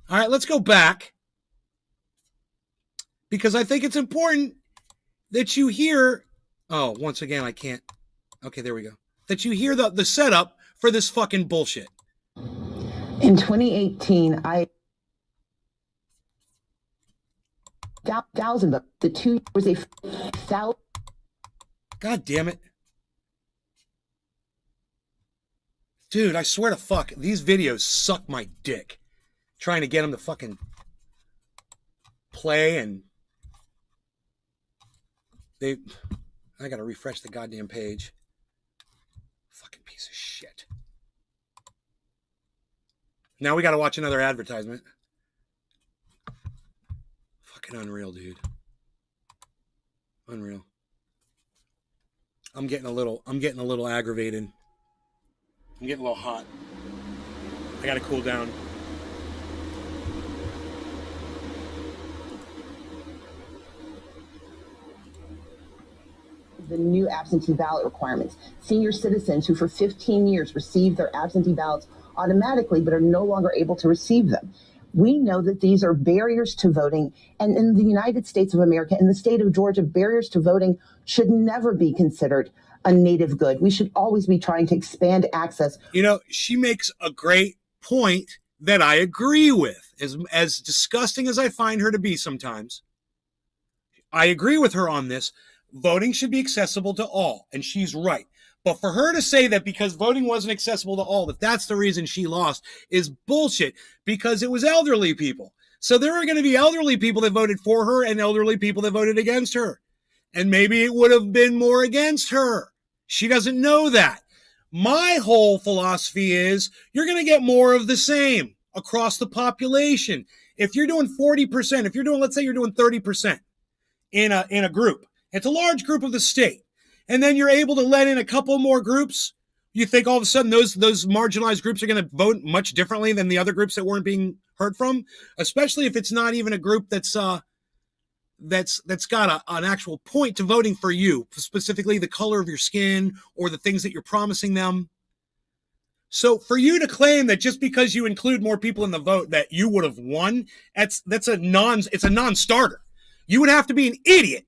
Speaker 1: All right, let's go back. Because I think it's important that you hear, oh, once again, I can't. Okay, there we go. That you hear the setup for this fucking bullshit.
Speaker 3: In 2018, I thousand, but the 2 was a 1,000.
Speaker 1: God damn it. Dude, I swear to fuck, these videos suck my dick. Trying to get them to fucking play and I gotta refresh the goddamn page. Fucking piece of shit. Now we gotta watch another advertisement. Fucking unreal, dude. Unreal. I'm getting a little aggravated. I'm getting a little hot. I gotta cool down.
Speaker 3: The new absentee ballot requirements. Senior citizens who for 15 years received their absentee ballots automatically but are no longer able to receive them. We know that these are barriers to voting, and in the United States of America, in the state of Georgia, barriers to voting should never be considered a native good. We should always be trying to expand access.
Speaker 1: You know, she makes a great point that I agree with. As disgusting as I find her to be sometimes, I agree with her on this. Voting should be accessible to all, and she's right. But for her to say that because voting wasn't accessible to all, that that's the reason she lost, is bullshit, because it was elderly people. So there are going to be elderly people that voted for her and elderly people that voted against her. And maybe it would have been more against her. She doesn't know that. My whole philosophy is you're going to get more of the same across the population. If you're doing 40%, if you're doing, let's say you're doing 30% in a group, it's a large group of the state. And then you're able to let in a couple more groups. You think all of a sudden those marginalized groups are going to vote much differently than the other groups that weren't being heard from, especially if it's not even a group that's that's got an actual point to voting for you, specifically the color of your skin or the things that you're promising them. So for you to claim that just because you include more people in the vote that you would have won, it's a non-starter. You would have to be an idiot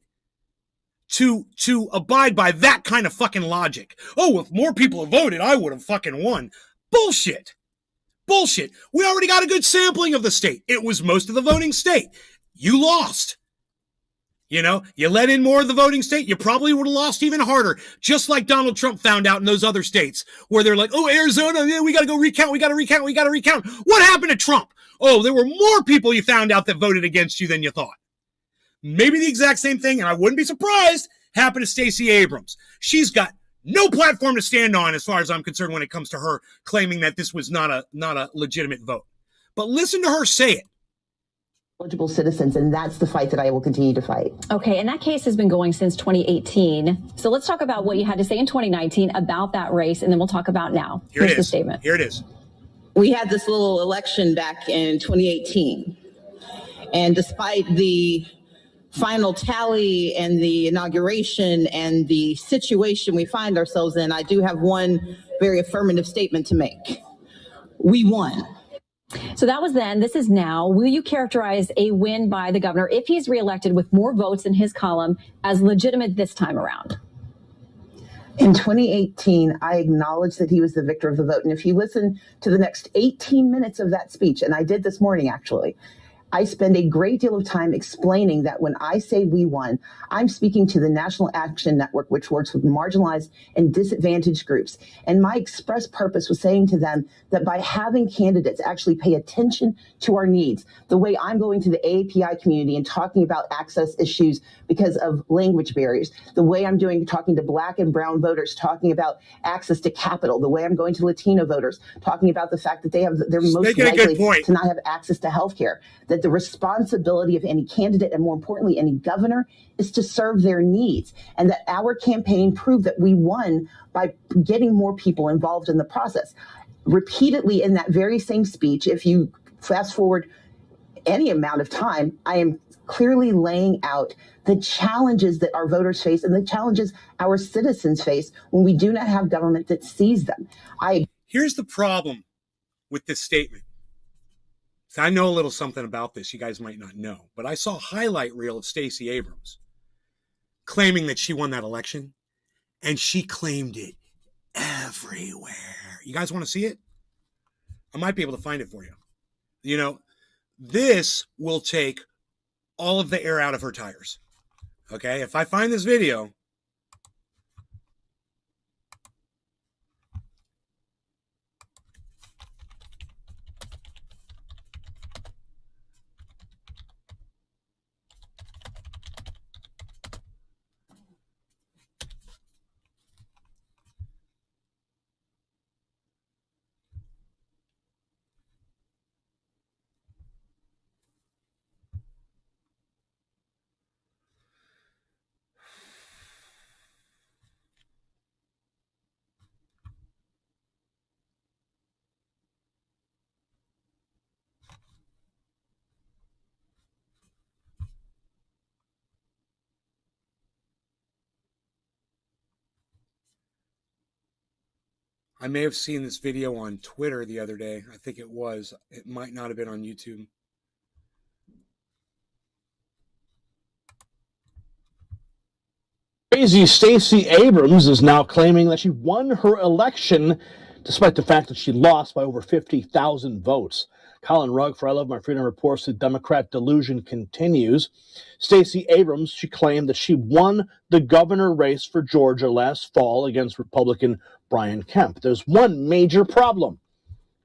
Speaker 1: to abide by that kind of fucking logic. Oh, if more people have voted, I would have fucking won. Bullshit. Bullshit. We already got a good sampling of the state. It was most of the voting state. You lost. You know, you let in more of the voting state, you probably would have lost even harder, just like Donald Trump found out in those other states where they're like, oh, Arizona, yeah, we got to go recount, we got to recount. What happened to Trump? Oh, there were more people you found out that voted against you than you thought. Maybe the exact same thing, and I wouldn't be surprised, happened to Stacey Abrams. She's got no platform to stand on as far as I'm concerned when it comes to her claiming that this was not a legitimate vote. But listen to her say it.
Speaker 3: Eligible citizens, and that's the fight that I will continue to fight.
Speaker 4: Okay, and that case has been going since 2018. So let's talk about what you had to say in 2019 about that race, and then we'll talk about now. Here's the statement.
Speaker 1: Here it is.
Speaker 3: We had this little election back in 2018, and despite the final tally and the inauguration and the situation we find ourselves in, I do have one very affirmative statement to make. We won.
Speaker 4: So that was then. This is now. Will you characterize a win by the governor, if he's reelected with more votes in his column, as legitimate this time around?
Speaker 3: In 2018, I acknowledged that he was the victor of the vote. And if you listen to the next 18 minutes of that speech, and I did this morning, actually, I spend a great deal of time explaining that when I say we won, I'm speaking to the National Action Network, which works with marginalized and disadvantaged groups. And my express purpose was saying to them that by having candidates actually pay attention to our needs, the way I'm going to the AAPI community and talking about access issues because of language barriers, the way I'm talking to Black and brown voters, talking about access to capital, the way I'm going to Latino voters, talking about the fact that they're most likely to not have access to healthcare, that the responsibility of any candidate and more importantly, any governor is to serve their needs. And that our campaign proved that we won by getting more people involved in the process. Repeatedly in that very same speech, if you fast forward any amount of time, I am clearly laying out the challenges that our voters face and the challenges our citizens face when we do not have government that sees them.
Speaker 1: Here's the problem with this statement. So I know a little something about this you guys might not know, but I saw a highlight reel of Stacey Abrams claiming that she won that election, and she claimed it everywhere. You guys want to see it? I might be able to find it for you. You know, this will take all of the air out of her tires. Okay, if I find this video, I may have seen this video on Twitter the other day. I think it was. It might not have been on YouTube.
Speaker 5: Crazy Stacey Abrams is now claiming that she won her election despite the fact that she lost by over 50,000 votes. Colin Rugg for I Love My Freedom reports the Democrat delusion continues. Stacey Abrams, she claimed that she won the governor race for Georgia last fall against Republican Brian Kemp. There's one major problem.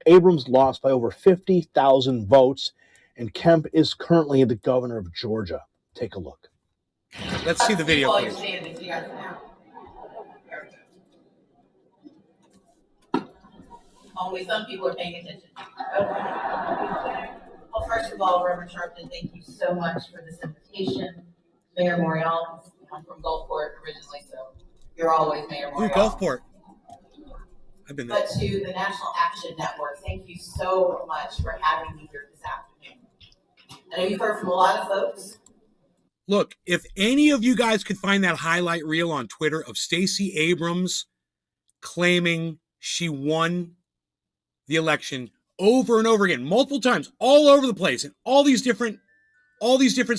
Speaker 5: Abrams lost by over 50,000 votes, and Kemp is currently the governor of Georgia. Take a look.
Speaker 1: Let's see the video, please.
Speaker 6: Only some people are paying attention. Okay. Well, first of all, Reverend Sharpton, thank you so much for this invitation. Mayor Morial, I'm from Gulfport originally, so you're always Mayor Morial.
Speaker 1: Ooh, Gulfport. I've been there.
Speaker 6: But to the National Action Network, thank you so much for having me here this afternoon. I know you've heard from a lot of folks.
Speaker 1: Look, if any of you guys could find that highlight reel on Twitter of Stacey Abrams claiming she won the election over and over again, multiple times, all over the place, in all these different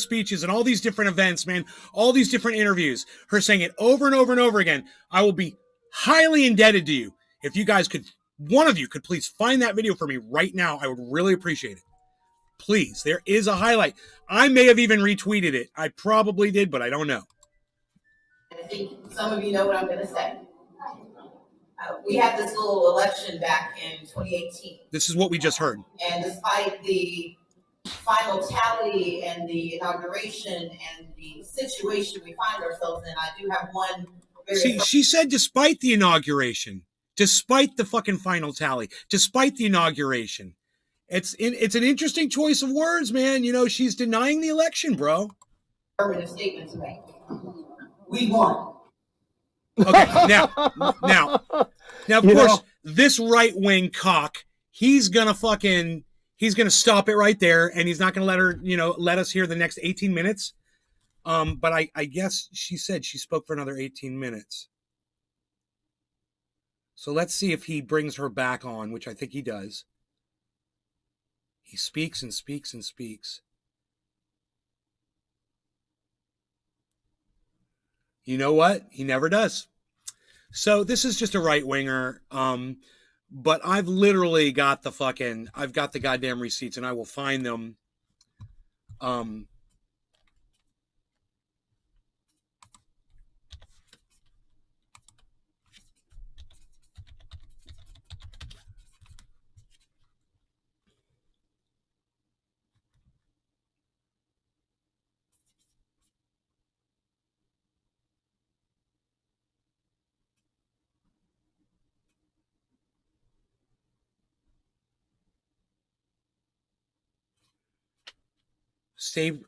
Speaker 1: speeches and all these different events, man, all these different interviews, her saying it over and over and over again, I will be highly indebted to you. If you guys could, one of you could please find that video for me right now, I would really appreciate it. Please, there is a highlight. I may have even retweeted it. I probably did, but I don't know.
Speaker 6: I think some of you know what I'm going to say. We had this little election back in 2018.
Speaker 1: This is what we just heard.
Speaker 6: And despite the final tally and the inauguration and the situation we find ourselves in, I do have one very...
Speaker 1: See, she said despite the inauguration, despite the fucking final tally, despite the inauguration. It's an interesting choice of words, man. You know, she's denying the election, bro.
Speaker 6: Affirmative statement to make. We won.
Speaker 1: Okay, now, of course, this right-wing cock, he's gonna stop it right there, and he's not gonna let us hear the next 18 minutes. But I guess she said she spoke for another 18 minutes. So let's see if he brings her back on, which I think he does. He speaks and speaks and speaks. You know what? He never does. So this is just a right-winger. But I've literally got I've got the goddamn receipts, and I will find them. Stacey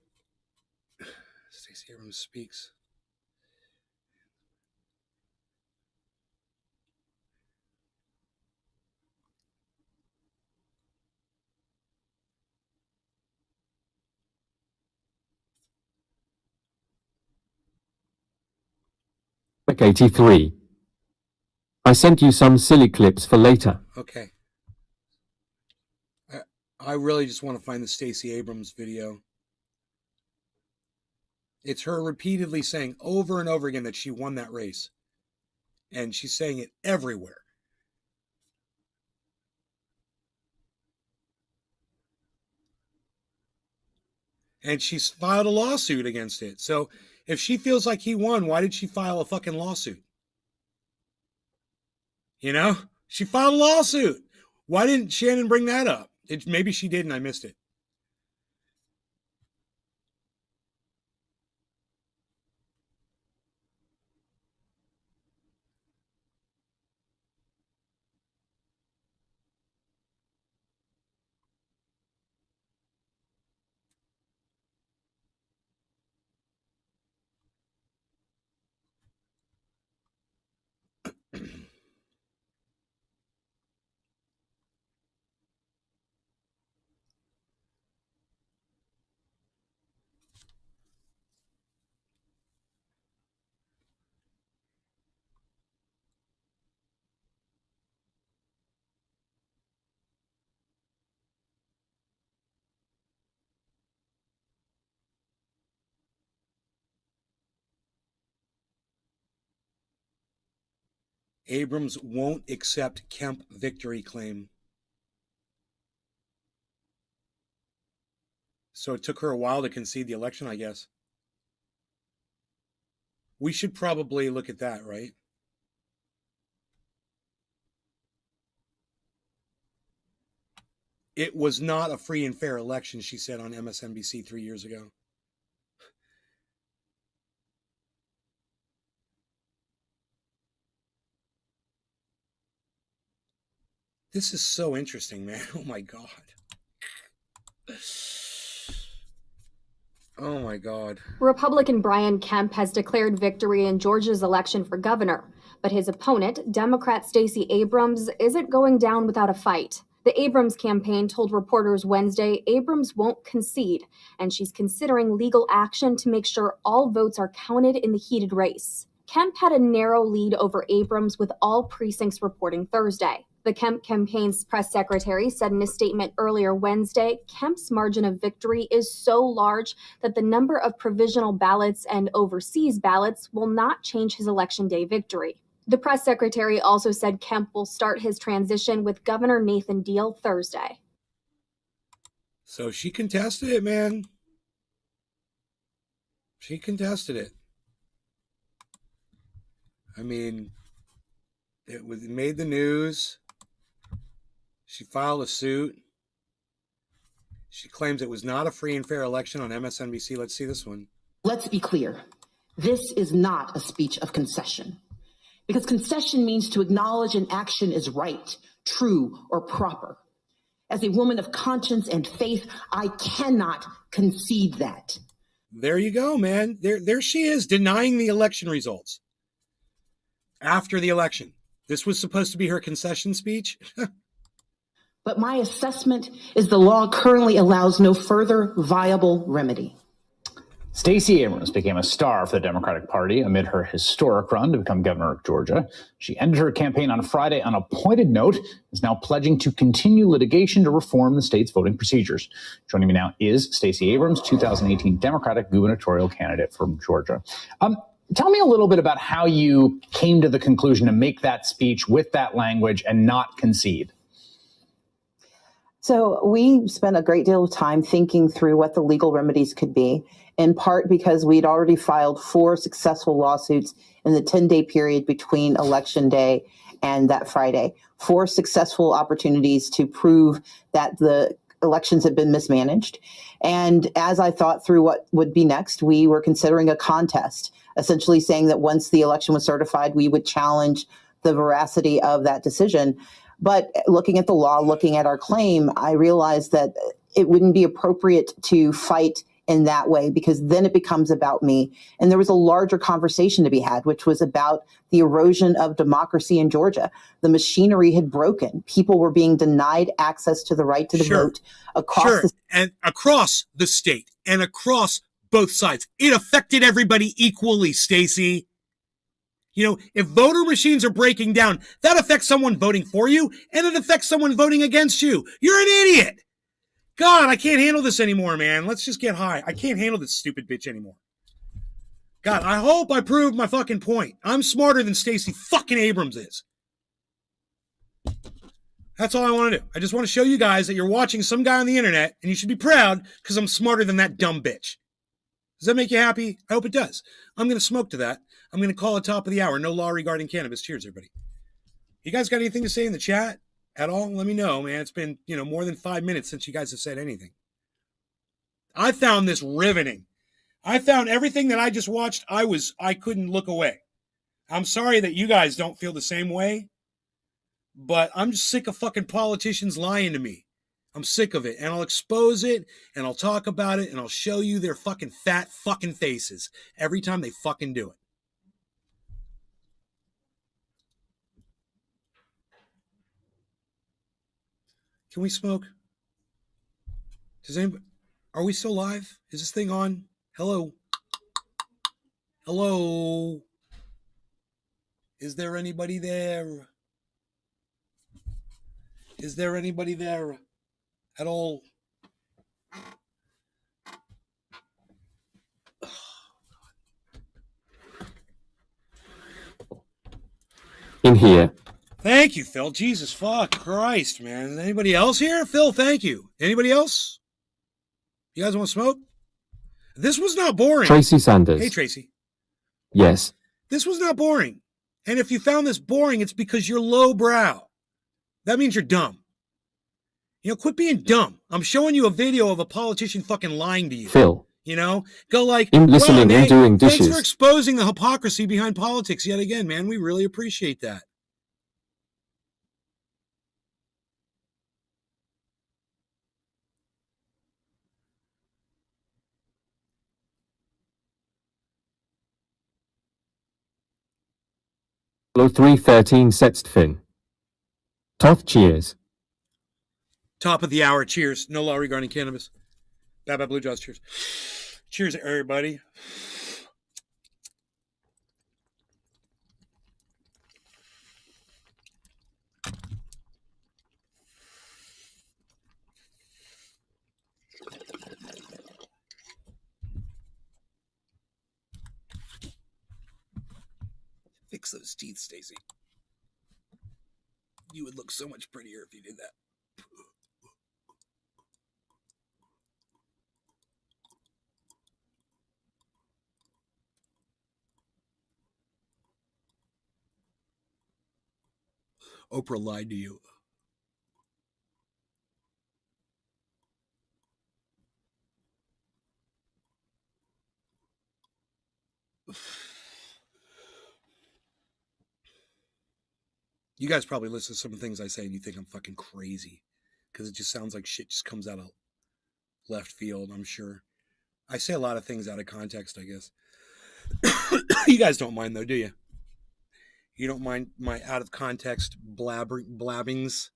Speaker 1: Abrams speaks.
Speaker 2: Like 83. I sent you some silly clips for later.
Speaker 1: Okay. I really just want to find the Stacey Abrams video. It's her repeatedly saying over and over again that she won that race. And she's saying it everywhere. And she's filed a lawsuit against it. So if she feels like he won, why did she file a fucking lawsuit? You know? She filed a lawsuit. Why didn't Shannon bring that up? Maybe she did and I missed it. Abrams won't accept Kemp victory claim. So it took her a while to concede the election, I guess. We should probably look at that, right? It was not a free and fair election, she said on MSNBC 3 years ago. This is so interesting, man. Oh, my God. Oh, my God.
Speaker 7: Republican Brian Kemp has declared victory in Georgia's election for governor, but his opponent, Democrat Stacey Abrams, isn't going down without a fight. The Abrams campaign told reporters Wednesday Abrams won't concede, and she's considering legal action to make sure all votes are counted in the heated race. Kemp had a narrow lead over Abrams, with all precincts reporting Thursday. The Kemp campaign's press secretary said in a statement earlier Wednesday, Kemp's margin of victory is so large that the number of provisional ballots and overseas ballots will not change his Election Day victory. The press secretary also said Kemp will start his transition with Governor Nathan Deal Thursday.
Speaker 1: So she contested it, man. She contested it. I mean, it made the news. She filed a suit. She claims it was not a free and fair election on MSNBC. Let's see this one.
Speaker 8: Let's be clear. This is not a speech of concession. Because concession means to acknowledge an action is right, true, or proper. As a woman of conscience and faith, I cannot concede that.
Speaker 1: There you go, man. There she is, denying the election results. After the election. This was supposed to be her concession speech.
Speaker 8: But my assessment is the law currently allows no further viable remedy.
Speaker 9: Stacey Abrams became a star for the Democratic Party amid her historic run to become governor of Georgia. She ended her campaign on Friday on a pointed note, is now pledging to continue litigation to reform the state's voting procedures. Joining me now is Stacey Abrams, 2018 Democratic gubernatorial candidate from Georgia. Tell me a little bit about how you came to the conclusion to make that speech with that language and not concede.
Speaker 3: So we spent a great deal of time thinking through what the legal remedies could be, in part because we'd already filed 4 successful lawsuits in the 10-day period between Election Day and that Friday. 4 successful opportunities to prove that the elections had been mismanaged. And as I thought through what would be next, we were considering a contest, essentially saying that once the election was certified, we would challenge the veracity of that decision. But looking at the law, looking at our claim, I realized that it wouldn't be appropriate to fight in that way, because then it becomes about me. And there was a larger conversation to be had, which was about the erosion of democracy in Georgia. The machinery had broken. People were being denied access to the right to the vote across
Speaker 1: across the state and across both sides. It affected everybody equally, Stacey. You know, if voter machines are breaking down, that affects someone voting for you, and it affects someone voting against you. You're an idiot. God, I can't handle this anymore, man. Let's just get high. I can't handle this stupid bitch anymore. God, I hope I proved my fucking point. I'm smarter than Stacey fucking Abrams is. That's all I want to do. I just want to show you guys that you're watching some guy on the internet, and you should be proud because I'm smarter than that dumb bitch. Does that make you happy? I hope it does. I'm going to smoke to that. I'm going to call it top of the hour. No law regarding cannabis. Cheers, everybody. You guys got anything to say in the chat at all? Let me know, man. It's been, more than 5 minutes since you guys have said anything. I found this riveting. I found everything that I just watched. I couldn't look away. I'm sorry that you guys don't feel the same way, but I'm just sick of fucking politicians lying to me. I'm sick of it, and I'll expose it, and I'll talk about it, and I'll show you their fucking fat fucking faces every time they fucking do it. Can we smoke? Are we still live? Is this thing on? Hello? Hello? Is there anybody there? Is there anybody there at all?
Speaker 2: In here.
Speaker 1: Thank you, Phil. Jesus fuck Christ, man. Is anybody else here? Phil, thank you. Anybody else? You guys want to smoke? This was not boring.
Speaker 2: Tracy Sanders.
Speaker 1: Hey, Tracy.
Speaker 2: Yes.
Speaker 1: This was not boring. And if you found this boring, it's because you're lowbrow. That means you're dumb. Quit being dumb. I'm showing you a video of a politician fucking lying to you.
Speaker 2: Phil.
Speaker 1: Go like,
Speaker 2: in listening and doing dishes.
Speaker 1: Thanks for exposing the hypocrisy behind politics yet again, man. We really appreciate that.
Speaker 2: Lo 313 setzt fin. Toth cheers.
Speaker 1: Top of the hour. Cheers. No law regarding cannabis. Bye-bye, Blue Jaws. Cheers. Cheers, everybody. Fix those teeth, Stacy. You would look so much prettier if you did that. Oprah lied to you. You guys probably listen to some of the things I say and you think I'm fucking crazy because it just sounds like shit just comes out of left field, I'm sure. I say a lot of things out of context, I guess. You guys don't mind though, do you? You don't mind my out of context blabbings?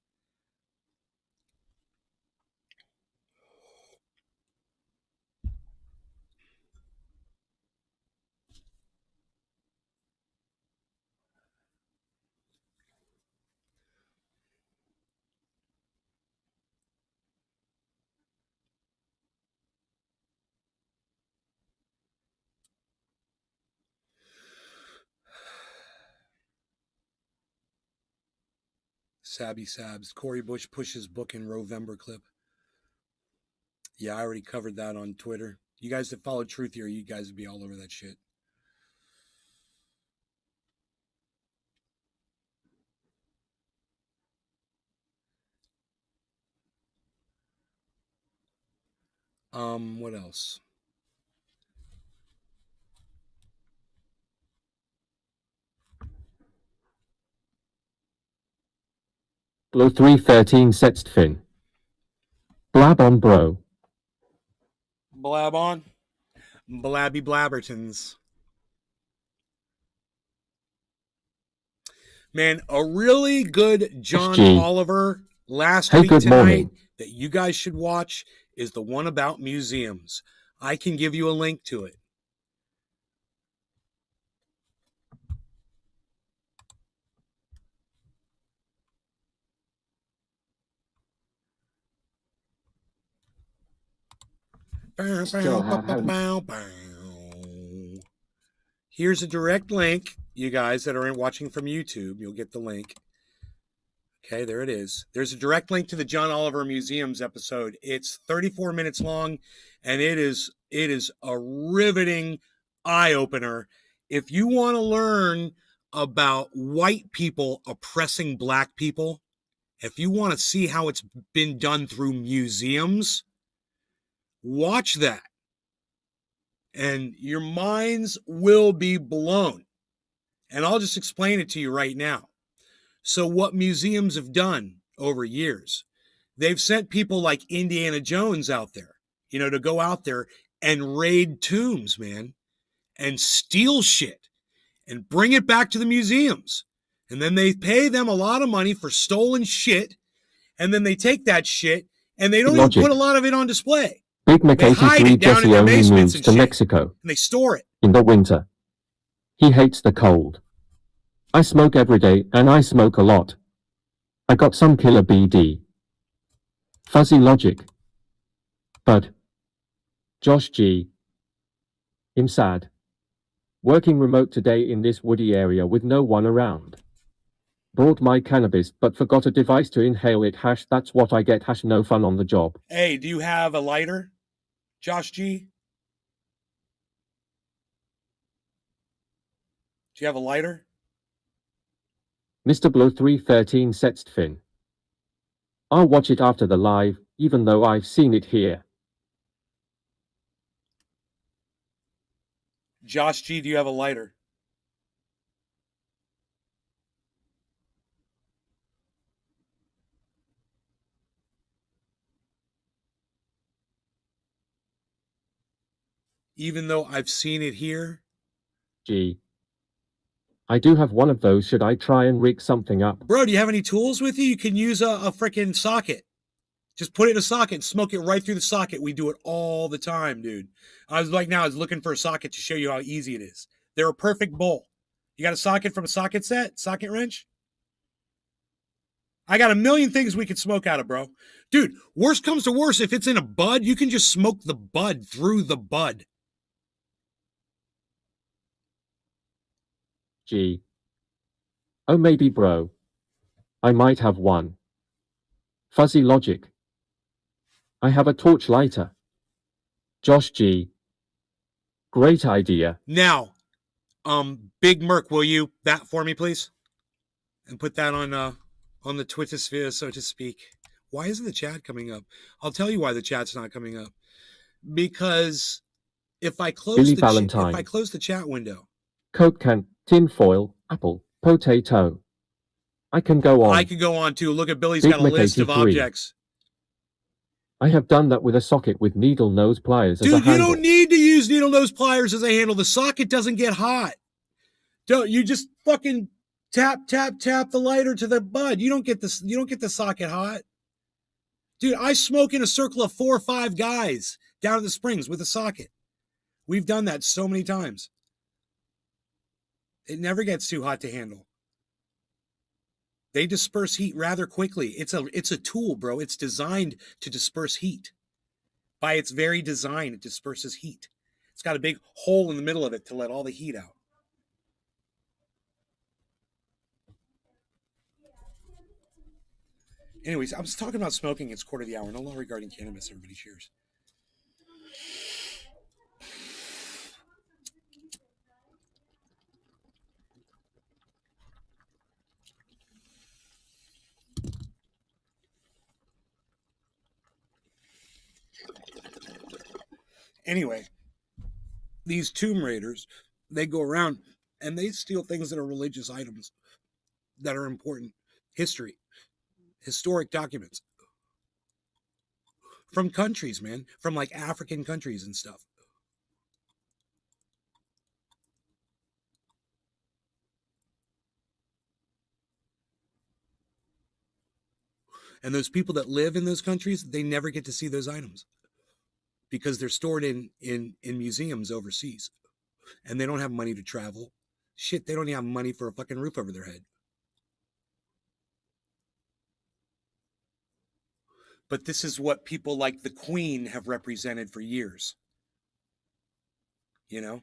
Speaker 1: Sabby Sabs. Corey Bush pushes book in Rovember clip. Yeah, I already covered that on Twitter. You guys that follow Truth Theory, you guys would be all over that shit. What else?
Speaker 2: Blow 313 setzt fin. Blab on, bro.
Speaker 1: Blab on. Blabby Blabbertons. Man, a really good John Oliver last week tonight that you guys should watch is the one about museums. I can give you a link to it. Here's a direct link, you guys that are watching from YouTube. You'll get the link. Okay, there it is. There's a direct link to the John Oliver Museums episode. It's 34 minutes long, and it is a riveting eye-opener. If you want to learn about white people oppressing black people, if you want to see how it's been done through museums, watch that. And your minds will be blown. And I'll just explain it to you right now. So what museums have done over years, they've sent people like Indiana Jones out there, to go out there and raid tombs, man, and steal shit and bring it back to the museums. And then they pay them a lot of money for stolen shit. And then they take that shit and they don't even put a lot of it on display.
Speaker 2: Big Mac83 Jesse only moves to Mexico
Speaker 1: and they store it
Speaker 2: in the winter. He hates the cold. I smoke every day and I smoke a lot. I got some killer BD. Fuzzy logic. But Josh G. I'm sad. Working remote today in this woody area with no one around. Brought my cannabis but forgot a device to inhale it. # that's what I get. # no fun on the job.
Speaker 1: Hey, do you have a lighter, Josh G? Do you have a lighter?
Speaker 2: Mr. Blow 313 setzt fin. I'll watch it after the live, even though I've seen it here.
Speaker 1: Josh G, do you have a lighter? Even though I've seen it here?
Speaker 2: Gee. I do have one of those. Should I try and rig something up?
Speaker 1: Bro, do you have any tools with you? You can use a freaking socket. Just put it in a socket and smoke it right through the socket. We do it all the time, dude. I was looking for a socket to show you how easy it is. They're a perfect bowl. You got a socket from a socket set? Socket wrench? I got a million things we could smoke out of, bro. Dude, worst comes to worst, if it's in a bud, you can just smoke the bud through the bud.
Speaker 2: Gee. Oh, maybe, bro. I might have one. Fuzzy logic. I have a torch lighter. Josh G. Great idea.
Speaker 1: Now, Big Merc, will you that for me, please? And put that on the Twitter sphere, so to speak. Why isn't the chat coming up? I'll tell you why the chat's not coming up. Because if I close the chat window.
Speaker 2: Coke can, tin foil, apple, potato. I can go on.
Speaker 1: I can go on too. Look at Billy's got a list of objects.
Speaker 2: I have done that with a socket with needle nose pliers as a handle.
Speaker 1: Dude, you don't need to use needle nose pliers as a handle. The socket doesn't get hot. You just fucking tap the lighter to the bud. You don't get the socket hot. Dude, I smoke in a circle of 4 or 5 guys down at the Springs with a socket. We've done that so many times. It never gets too hot to handle. They disperse heat rather quickly. It's a tool, bro. It's designed to disperse heat. By its very design, it disperses heat. It's got a big hole in the middle of it to let all the heat out. Anyways, I was talking about smoking. It's 1:15. No law regarding cannabis. Everybody cheers. Anyway, these tomb raiders, they go around and they steal things that are religious items that are important. History, historic documents from countries, man, from like African countries and stuff. And those people that live in those countries, they never get to see those items because they're stored in museums overseas and they don't have money to travel. Shit, they don't even have money for a fucking roof over their head. But this is what people like the Queen have represented for years. You know?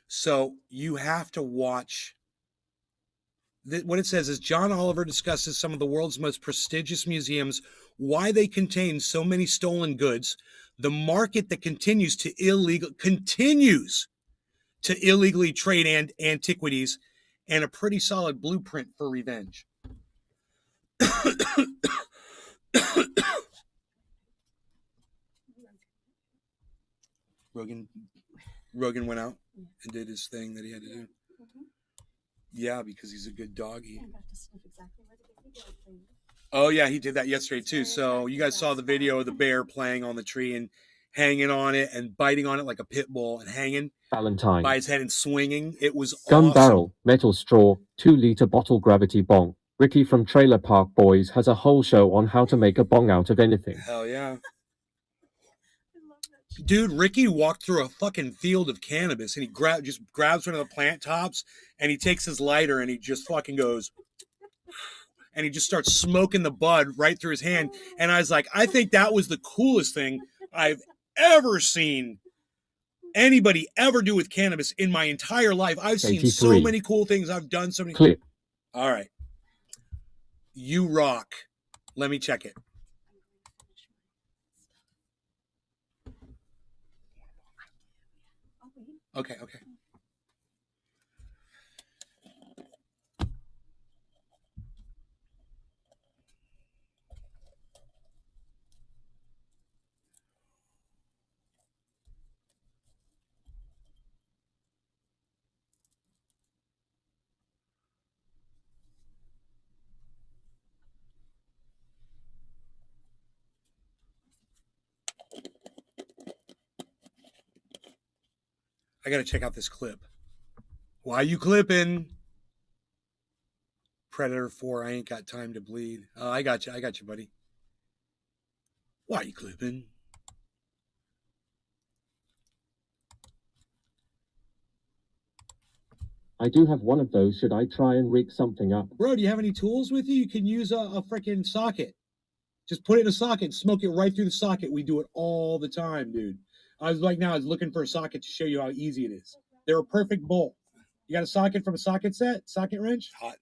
Speaker 1: So you have to watch. What it says is John Oliver discusses some of the world's most prestigious museums, why they contain so many stolen goods, the market that continues to illegally trade antiquities, and a pretty solid blueprint for revenge. Rogan went out and did his thing that he had to do. Yeah, because he's a good doggy. Oh, yeah, he did that yesterday, too. So you guys saw the video of the bear playing on the tree and hanging on it and biting on it like a pit bull and hanging
Speaker 2: Valentine.
Speaker 1: By his head and swinging. It was
Speaker 2: Gun
Speaker 1: awesome.
Speaker 2: barrel, metal straw, 2-liter bottle gravity bong. Ricky from Trailer Park Boys has a whole show on how to make a bong out of anything.
Speaker 1: Hell yeah. Dude, Ricky walked through a fucking field of cannabis and he just grabs one of the plant tops and he takes his lighter and he just fucking goes and he just starts smoking the bud right through his hand. And I was like, I think that was the coolest thing I've ever seen anybody ever do with cannabis in my entire life. I've seen
Speaker 2: 83.
Speaker 1: so many cool things. I've done so many.
Speaker 2: Clip.
Speaker 1: All right. You rock. Let me check it. Okay. I got to check out this clip. Why you clipping? Predator 4, I ain't got time to bleed. I got you, buddy. Why are you clipping?
Speaker 2: I do have one of those. Should I try and rig something up?
Speaker 1: Bro, do you have any tools with you? You can use a freaking socket. Just put it in a socket and smoke it right through the socket. We do it all the time, dude. I was looking for a socket to show you how easy it is. They're a perfect bowl. You got a socket from a socket set? Socket wrench? Hot.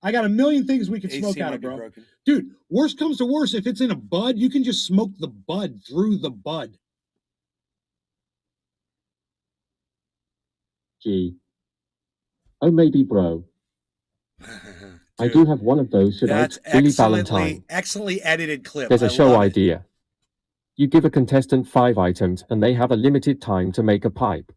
Speaker 1: I got a million things we could smoke out of, bro. Dude, worst comes to worst, if it's in a bud, you can just smoke the bud through the bud.
Speaker 2: Gee. Oh, maybe, bro. I do have one of those. Should I? Billy Valentine.
Speaker 1: Excellently edited clip.
Speaker 2: There's a show idea. You give a contestant 5 items, and they have a limited time to make a pipe.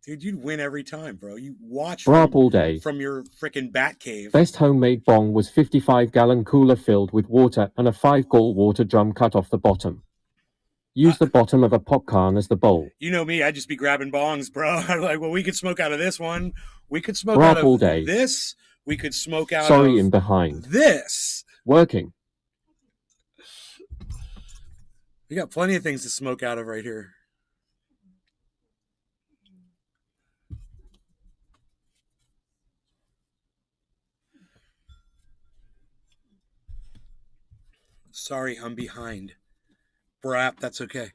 Speaker 1: Dude, you'd win every time, bro. You watch
Speaker 2: all day
Speaker 1: from your freaking bat cave.
Speaker 2: Best homemade bong was 55-gallon cooler filled with water and a 5-gall water drum cut off the bottom. Use the bottom of a popcorn as the bowl.
Speaker 1: You know me, I'd just be grabbing bongs, bro. I'm like, well, we could smoke out of this one. We could smoke out of this. We could smoke out
Speaker 2: Sorry, in behind.
Speaker 1: This.
Speaker 2: Working.
Speaker 1: We got plenty of things to smoke out of right here. Sorry, I'm behind. Brap, that's okay.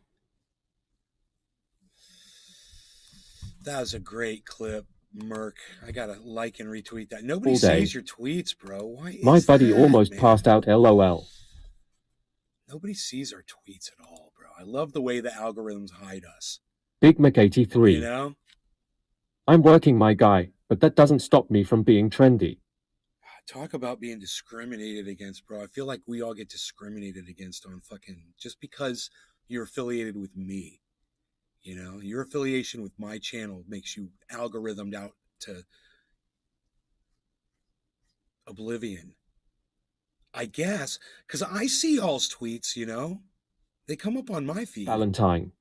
Speaker 1: That was a great clip, Merc. I gotta like and retweet that. Nobody sees your tweets, bro. Why is
Speaker 2: My buddy
Speaker 1: that,
Speaker 2: almost
Speaker 1: man?
Speaker 2: passed out, LOL.
Speaker 1: Nobody sees our tweets at all, bro. I love the way the algorithms hide us.
Speaker 2: Big Mac 83.
Speaker 1: You know?
Speaker 2: I'm working, my guy, but that doesn't stop me from being trendy.
Speaker 1: Talk about being discriminated against, bro. I feel like we all get discriminated against on fucking just because you're affiliated with me. You know, your affiliation with my channel makes you algorithmed out to oblivion. I guess, because I see y'all's tweets, you know. They come up on my feed.
Speaker 2: Valentine.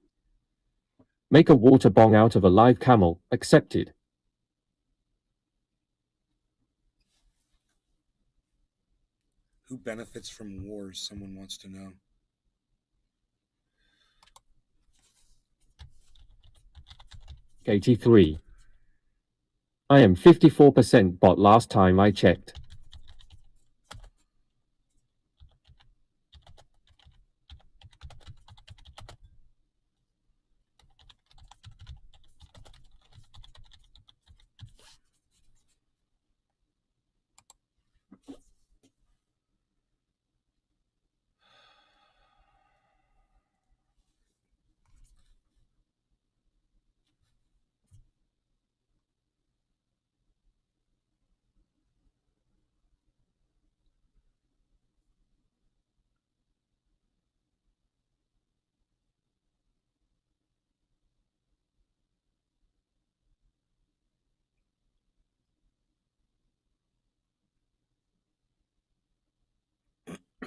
Speaker 2: Make a water bong out of a live camel. Accepted.
Speaker 1: Who benefits from wars? Someone wants to know.
Speaker 2: $83. I am 54% bot last time I checked.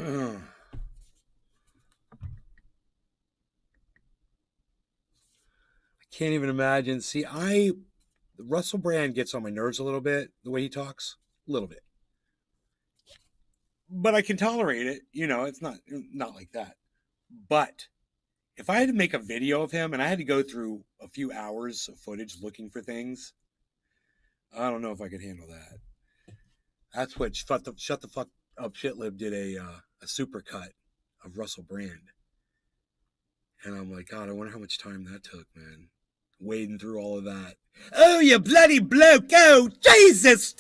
Speaker 1: I can't even imagine. See, Russell Brand gets on my nerves a little bit, the way he talks, a little bit. But I can tolerate it. You know, it's not like that. But if I had to make a video of him and I had to go through a few hours of footage looking for things, I don't know if I could handle that. That's what Shut the Fuck Up Shitlib did a super cut of Russell Brand. And I'm like, God, I wonder how much time that took, man. Wading through all of that. Oh, you bloody bloke. Oh, Jesus.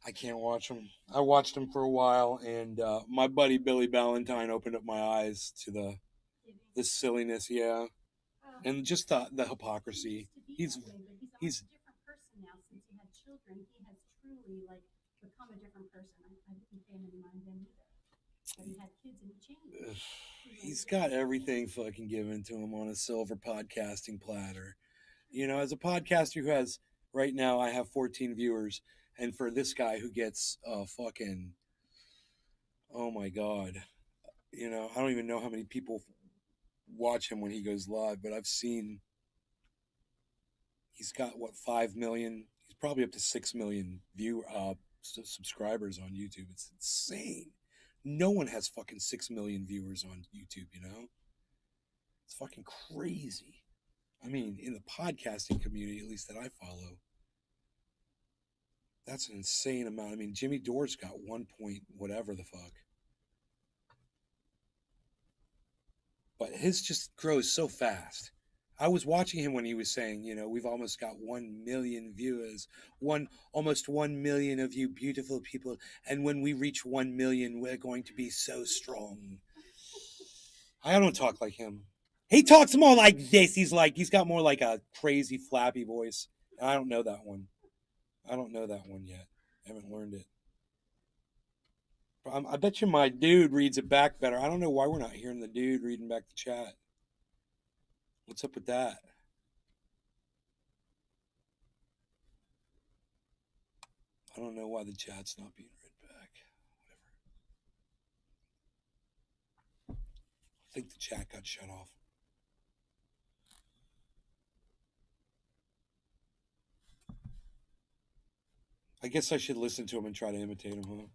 Speaker 1: I can't watch him. I watched him for a while, and my buddy Billy Valentine opened up my eyes to the silliness, yeah, and just the hypocrisy. He's a different person now since he had children. He has truly become a different person. I didn't pay him any mind then either. But he had kids and he changed. He's got everything fucking given to him on a silver podcasting platter. You know, as a podcaster who has right now, I have 14 viewers. And for this guy who gets fucking, oh my God, You know, I don't even know how many people watch him when he goes live, but I've seen he's got what 5 million. He's probably up to 6 million subscribers on YouTube. It's insane. No one has fucking 6 million viewers on YouTube. You know, it's fucking crazy. I mean, in the podcasting community, at least that I follow, that's an insane amount. I mean, Jimmy Dore's got 1 point whatever the fuck. But his just grows so fast. I was watching him when he was saying, you know, we've almost got 1 million viewers, almost 1 million of you beautiful people. And when we reach 1 million, we're going to be so strong. I don't talk like him. He talks more like this. He's got more like a crazy flappy voice. I don't know that one. I don't know that one yet. I haven't learned it. I bet you my dude reads it back better. I don't know why we're not hearing the dude reading back the chat. What's up with that? I don't know why the chat's not being read back. Whatever. I think the chat got shut off. I guess I should listen to him and try to imitate him, huh?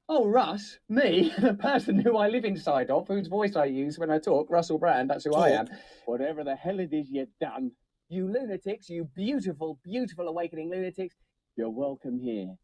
Speaker 10: Oh, Russ, me, the person who I live inside of, whose voice I use when I talk, Russell Brand, that's who I am. Whatever the hell it is you've done, you lunatics, you beautiful, beautiful awakening lunatics, you're welcome here.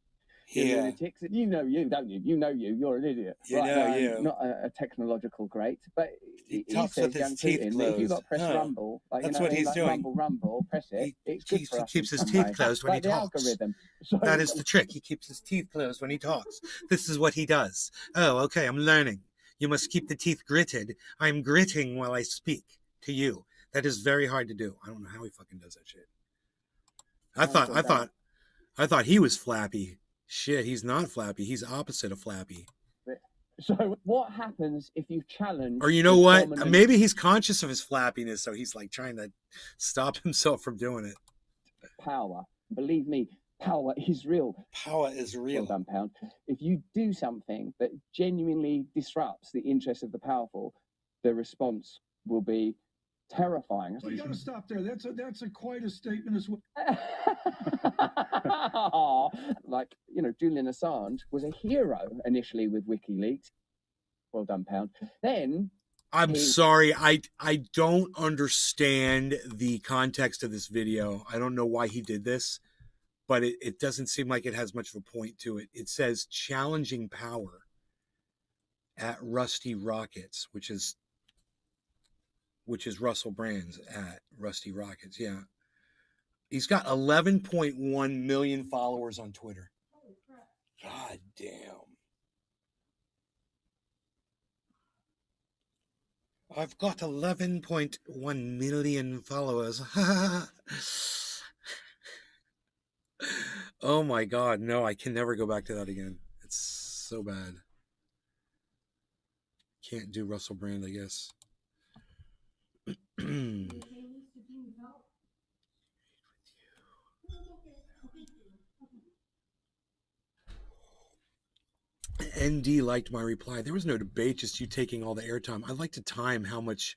Speaker 10: You lunatics, you know you, don't you? You know you're an idiot.
Speaker 1: You know you.
Speaker 10: Not a technological great, but
Speaker 1: he talks with his teeth closed.
Speaker 10: If you got press rumble, like,
Speaker 1: that's what he's doing.
Speaker 10: Rumble, press it. It's good for us.
Speaker 1: He keeps his teeth closed when he talks.
Speaker 10: Algorithm. So,
Speaker 1: that is the trick. He keeps his teeth closed when he talks. This is what he does. Oh, okay, I'm learning. You must keep the teeth gritted. I'm gritting while I speak to you. That is very hard to do. I don't know how he fucking does that shit. I thought he was flappy. Shit, he's not flappy. He's opposite of flappy.
Speaker 10: So what happens if you challenge...
Speaker 1: Or you know what? Maybe he's conscious of his flappiness, so he's like trying to stop himself from doing it.
Speaker 10: Power. Believe me, power is real.
Speaker 1: Power is real.
Speaker 10: Well done, Pound. If you do something that genuinely disrupts the interests of the powerful, the response will be terrifying.
Speaker 11: Well, you got to stop there. That's quite a statement as well.
Speaker 10: Like, you know, Julian Assange was a hero initially with WikiLeaks. Well done, Pound. Then
Speaker 1: I'm sorry, I don't understand the context of this video. I don't know why he did this, but it doesn't seem like it has much of a point to it. It says challenging power at Rusty Rockets, which is Russell Brand's at Rusty Rockets. Yeah. He's got 11.1 million followers on Twitter. God damn. I've got 11.1 million followers. Oh my God. No, I can never go back to that again. It's so bad. Can't do Russell Brand, I guess. ND liked my reply. There was no debate, just you taking all the airtime. I'd like to time how much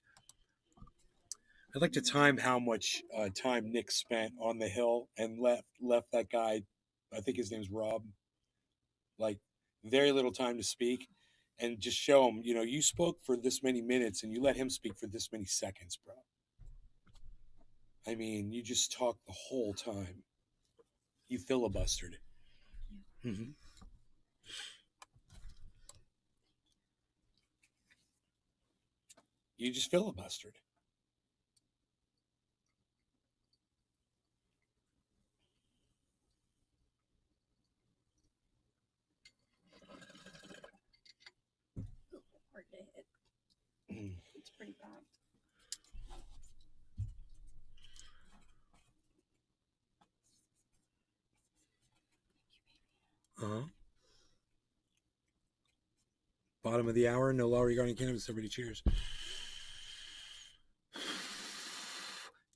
Speaker 1: time Nick spent on the Hill and left that guy, I think his name's Rob, like very little time to speak, and just show him, you know, you spoke for this many minutes and you let him speak for this many seconds, bro. I mean, you just talked the whole time. You filibustered. Mm-hmm. You just filibustered.
Speaker 12: Hard to hit. It's pretty packed.
Speaker 1: Bottom of the hour, no law regarding cannabis. Everybody cheers.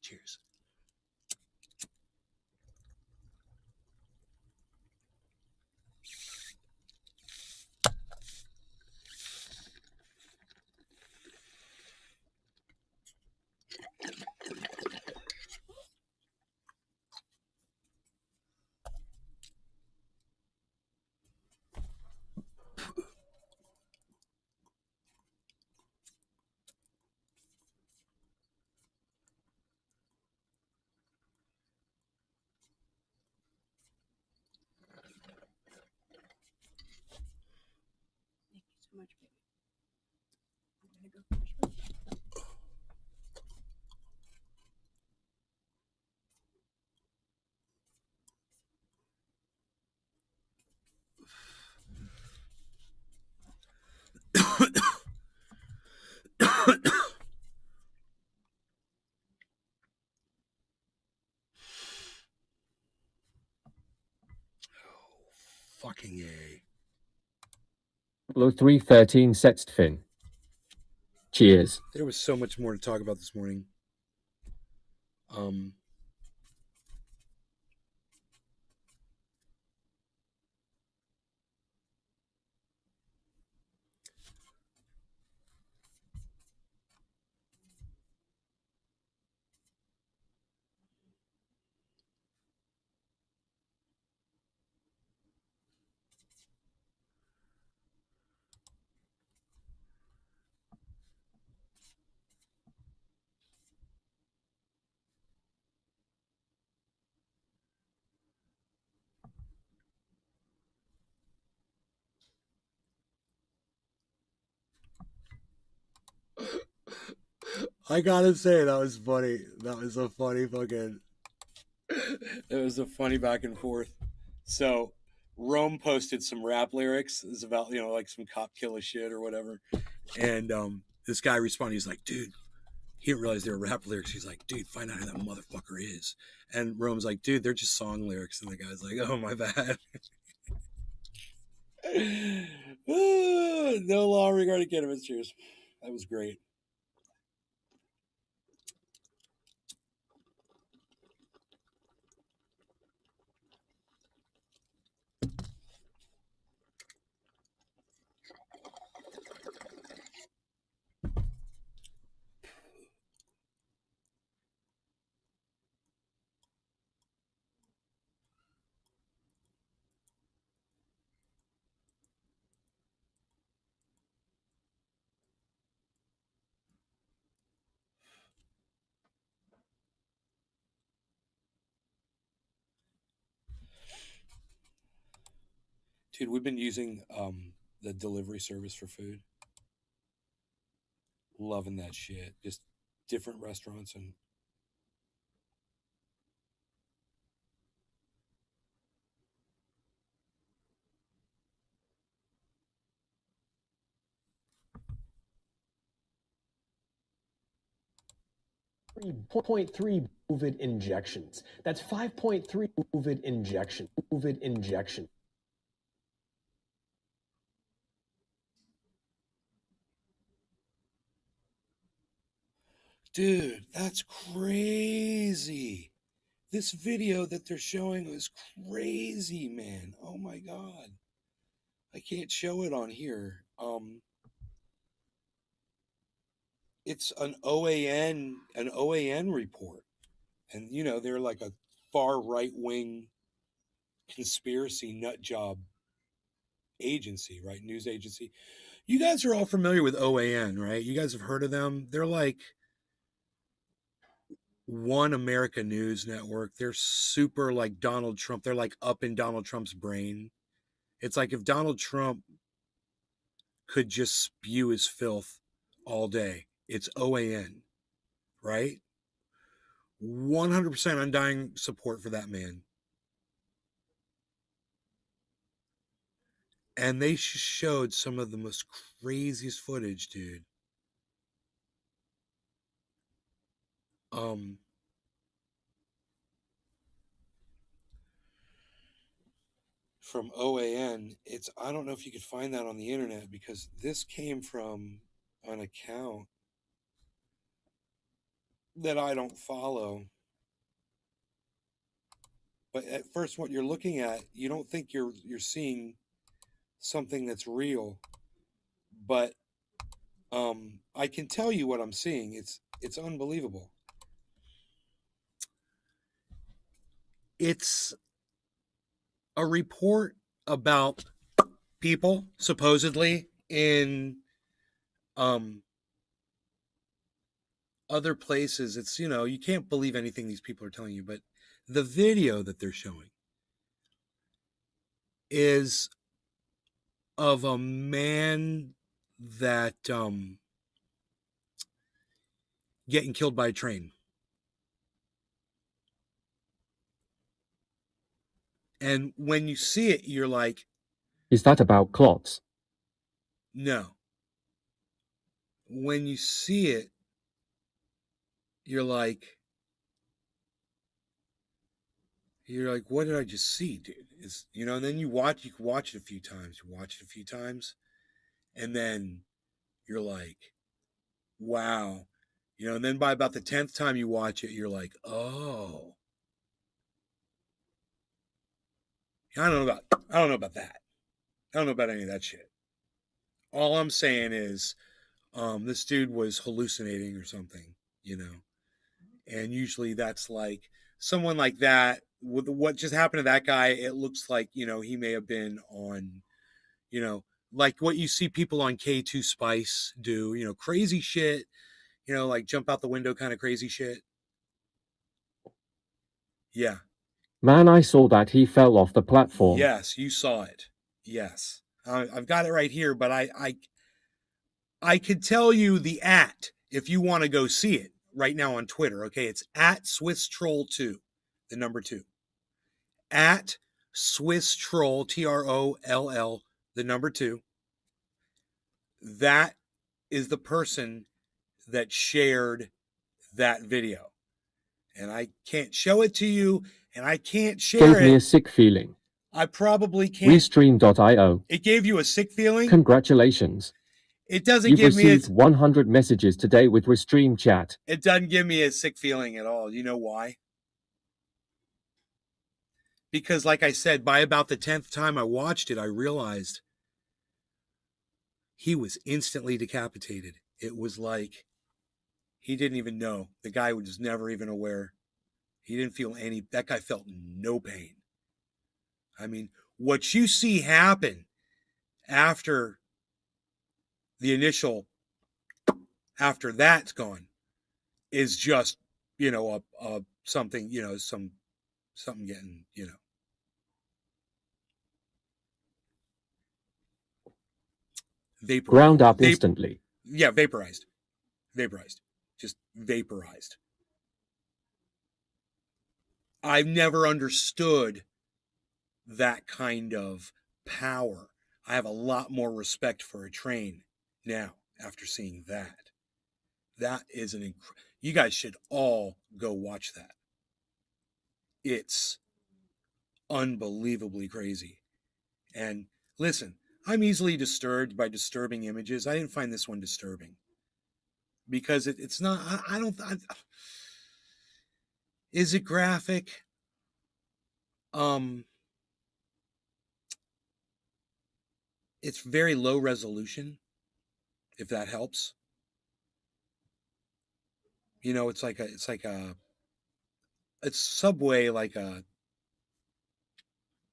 Speaker 1: Cheers.
Speaker 12: much, baby. I'm gonna go finish my stuff.
Speaker 1: Fucking A.
Speaker 2: 313 Sextfin. Cheers.
Speaker 1: There was so much more to talk about this morning. I gotta say, that was funny. That was a funny fucking... It was a funny back and forth. So, Rome posted some rap lyrics. It's about, like some cop killer shit or whatever. And this guy responded. He's like, dude, he didn't realize they were rap lyrics. He's like, dude, find out who that motherfucker is. And Rome's like, dude, they're just song lyrics. And the guy's like, oh, my bad. No law regarding cannabis. Cheers. That was great. Dude, we've been using the delivery service for food. Loving that shit. Just different restaurants and...
Speaker 13: .3 COVID injections. That's 5.3 COVID injection. COVID injection.
Speaker 1: Dude, that's crazy. This video that they're showing is crazy, man. Oh my God. I can't show it on here. It's an OAN report. And they're like a far right-wing conspiracy nut job agency, right? News agency. You guys are all familiar with OAN, right? You guys have heard of them. They're like One America News Network. They're super like Donald Trump. They're like up in Donald Trump's brain. It's like if Donald Trump could just spew his filth all day, it's OAN, right? 100% undying support for that man. And they showed some of the most craziest footage, dude. From OAN, I don't know if you could find that on the internet because this came from an account that I don't follow. But at first, what you're looking at, you don't think you're seeing something that's real. But I can tell you what I'm seeing. It's unbelievable. It's a report about people supposedly in other places. It's, you can't believe anything these people are telling you, but the video that they're showing is of a man that getting killed by a train. And when you see it, you're like,
Speaker 2: is that about clots?
Speaker 1: No. When you see it, you're like, what did I just see, dude? And then you can watch it a few times. And then you're like, wow. And then by about the 10th time you watch it, you're like, oh. I don't know about that. I don't know about any of that shit. All I'm saying is, this dude was hallucinating or something, and usually that's like someone like that. With what just happened to that guy, it looks like, he may have been on, like what you see people on K2 Spice do, crazy shit, like jump out the window kind of crazy shit. Yeah.
Speaker 2: Man, I saw that he fell off the platform.
Speaker 1: Yes, you saw it. Yes. I've got it right here, but I could tell you the if you want to go see it right now on Twitter. Okay, it's at SwissTroll2, the number 2. At SwissTroll, TROLL, the number 2. That is the person that shared that video. And I can't show it to you, and I can't share it.
Speaker 2: Gave me a sick feeling.
Speaker 1: I probably can't.
Speaker 2: Restream.io.
Speaker 1: It gave you a sick feeling?
Speaker 2: Congratulations.
Speaker 1: It doesn't
Speaker 2: You've
Speaker 1: give me
Speaker 2: received 100 messages today with Restream chat.
Speaker 1: It doesn't give me a sick feeling at all. You know why? Because like I said, by about the 10th time I watched it, I realized he was instantly decapitated. It was like he didn't even know. The guy was never even aware. He didn't feel that guy felt no pain. I mean, what you see happen after the initial, after that's gone, is just, something, something getting, vaporized.
Speaker 2: Ground up instantly.
Speaker 1: Yeah, vaporized. Just vaporized. I've never understood that kind of power. I have a lot more respect for a train now after seeing that. That is you guys should all go watch that. It's unbelievably crazy. And listen, I'm easily disturbed by disturbing images. I didn't find this one disturbing because it's not, is it graphic? It's very low resolution, if that helps. It's Subway, like a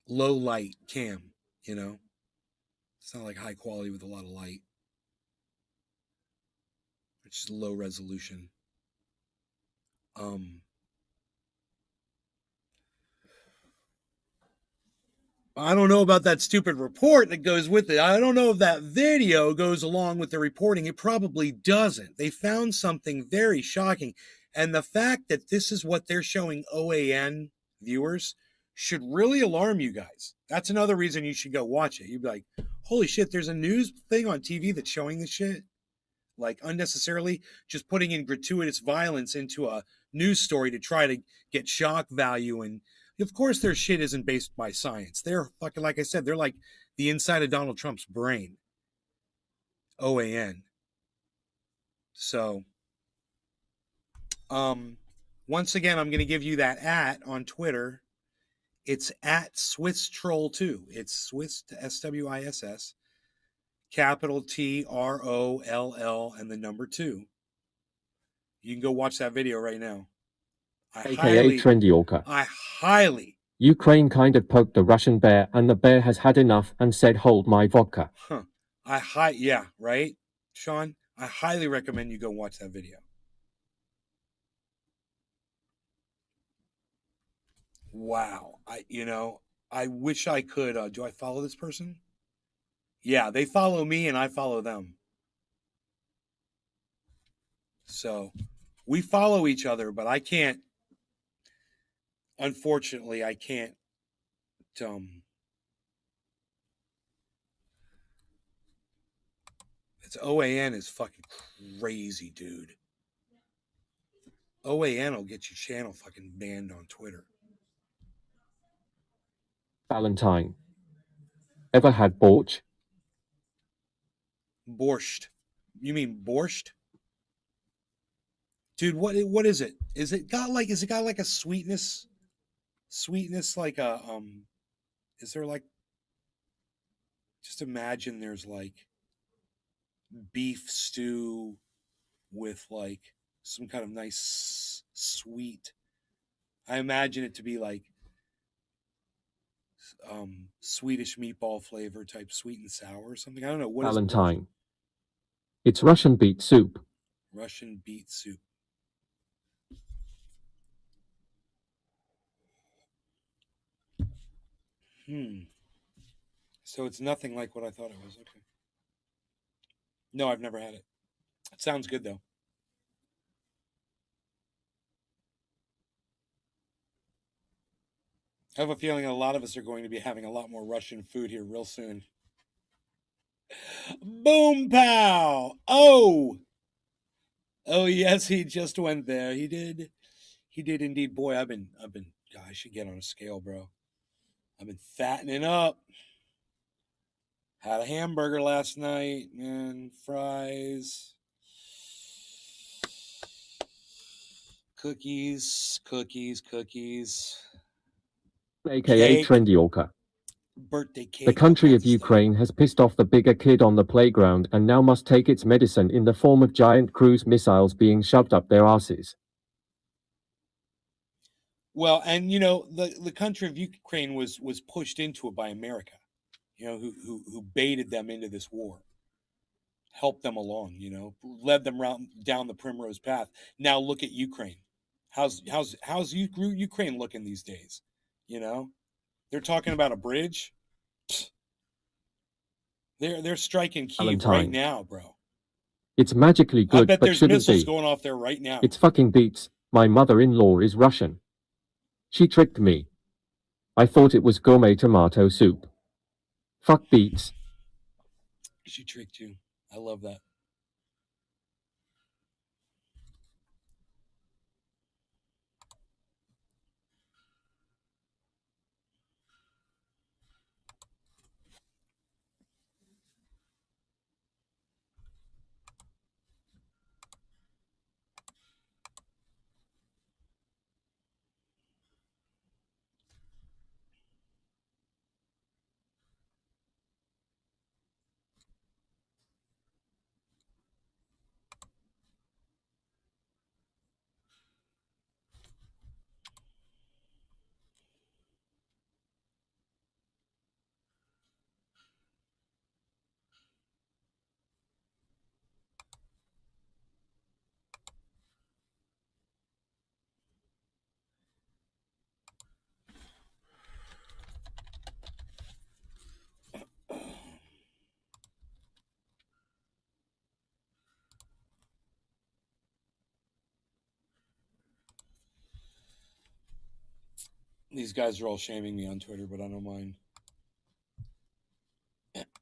Speaker 1: low light cam, It's not like high quality with a lot of light. It's just low resolution. I don't know about that stupid report that goes with it. I don't know if that video goes along with the reporting. It probably doesn't. They found something very shocking. And the fact that this is what they're showing OAN viewers should really alarm you guys. That's another reason you should go watch it. You'd be like, holy shit, there's a news thing on TV that's showing this shit. Like unnecessarily just putting in gratuitous violence into a news story to try to get shock value. And of course their shit isn't based by science. They're fucking, like I said, they're like the inside of Donald Trump's brain. OAN. So, once again, I'm going to give you that on Twitter. It's at SwissTroll2. It's Swiss, SWISS, capital TROLL, and the number 2. You can go watch that video right now.
Speaker 2: AKA Trendy Orca.
Speaker 1: I highly.
Speaker 2: Ukraine kind of poked the Russian bear, and the bear has had enough and said, hold my vodka.
Speaker 1: Yeah, right, Sean? I highly recommend you go watch that video. Wow. I wish I could. Do I follow this person? Yeah, they follow me and I follow them. So we follow each other, but I can't, unfortunately, I can't, it's OAN is fucking crazy, dude. OAN will get your channel fucking banned on Twitter.
Speaker 2: Valentine. Ever had borscht?
Speaker 1: Borscht. You mean borscht? Dude, what is it? Is it got like a sweetness? Sweetness like a is there like, just imagine there's like beef stew with like some kind of nice sweet. I imagine it to be like Swedish meatball flavor type, sweet and sour or something. I don't know what
Speaker 2: Valentine.
Speaker 1: is
Speaker 2: It's Russian beet soup.
Speaker 1: Russian beet soup. So it's nothing like what I thought it was. Okay. No, I've never had it. It sounds good though. I have a feeling a lot of us are going to be having a lot more Russian food here real soon. Boom pow! Oh yes, he just went there. He did indeed. Boy, I've been. God, I should get on a scale, bro. I've been fattening up. Had a hamburger last night, man. Fries, cookies.
Speaker 2: AKA
Speaker 1: Cake.
Speaker 2: Trendyolka.
Speaker 1: Birthday cake.
Speaker 2: The country of Ukraine has pissed off the bigger kid on the playground and now must take its medicine in the form of giant cruise missiles being shoved up their asses.
Speaker 1: Well, and you know, the country of Ukraine was pushed into it by America, you know, who baited them into this war, helped them along, you know, led them down the primrose path. Now look at Ukraine. How's Ukraine looking these days? You know, they're talking about a bridge. They're striking Kyiv
Speaker 2: Valentine.
Speaker 1: right now, bro.
Speaker 2: It's magically good,
Speaker 1: I bet
Speaker 2: but
Speaker 1: there's
Speaker 2: shouldn't
Speaker 1: missiles
Speaker 2: be.
Speaker 1: going off there right now.
Speaker 2: It's fucking beats. My mother-in-law is Russian. She tricked me. I thought it was gourmet tomato soup. Fuck beats.
Speaker 1: She tricked you. I love that. These guys are all shaming me on Twitter, but I don't mind.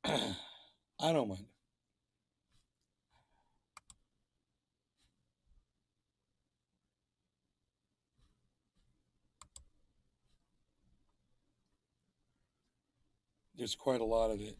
Speaker 1: I don't mind. There's quite a lot of it.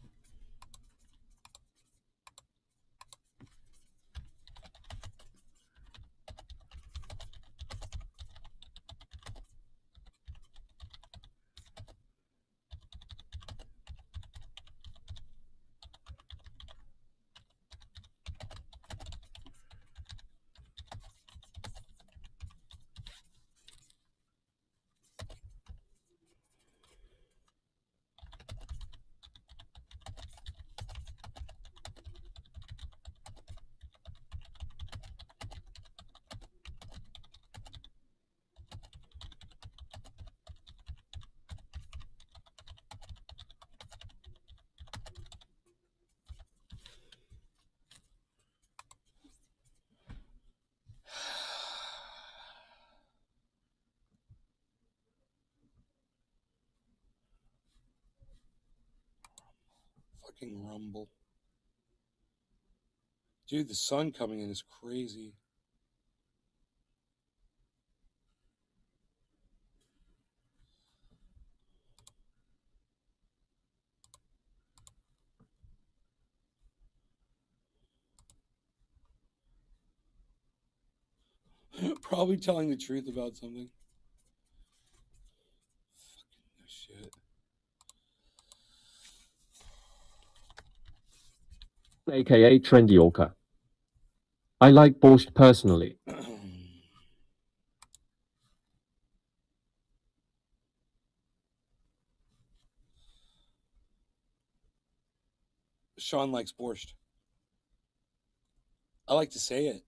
Speaker 1: Fucking rumble. Dude, the sun coming in is crazy. Probably telling the truth about something. Fucking shit.
Speaker 2: AKA Trendy Orca. I like borscht personally.
Speaker 1: Sean likes borscht. I like to say it.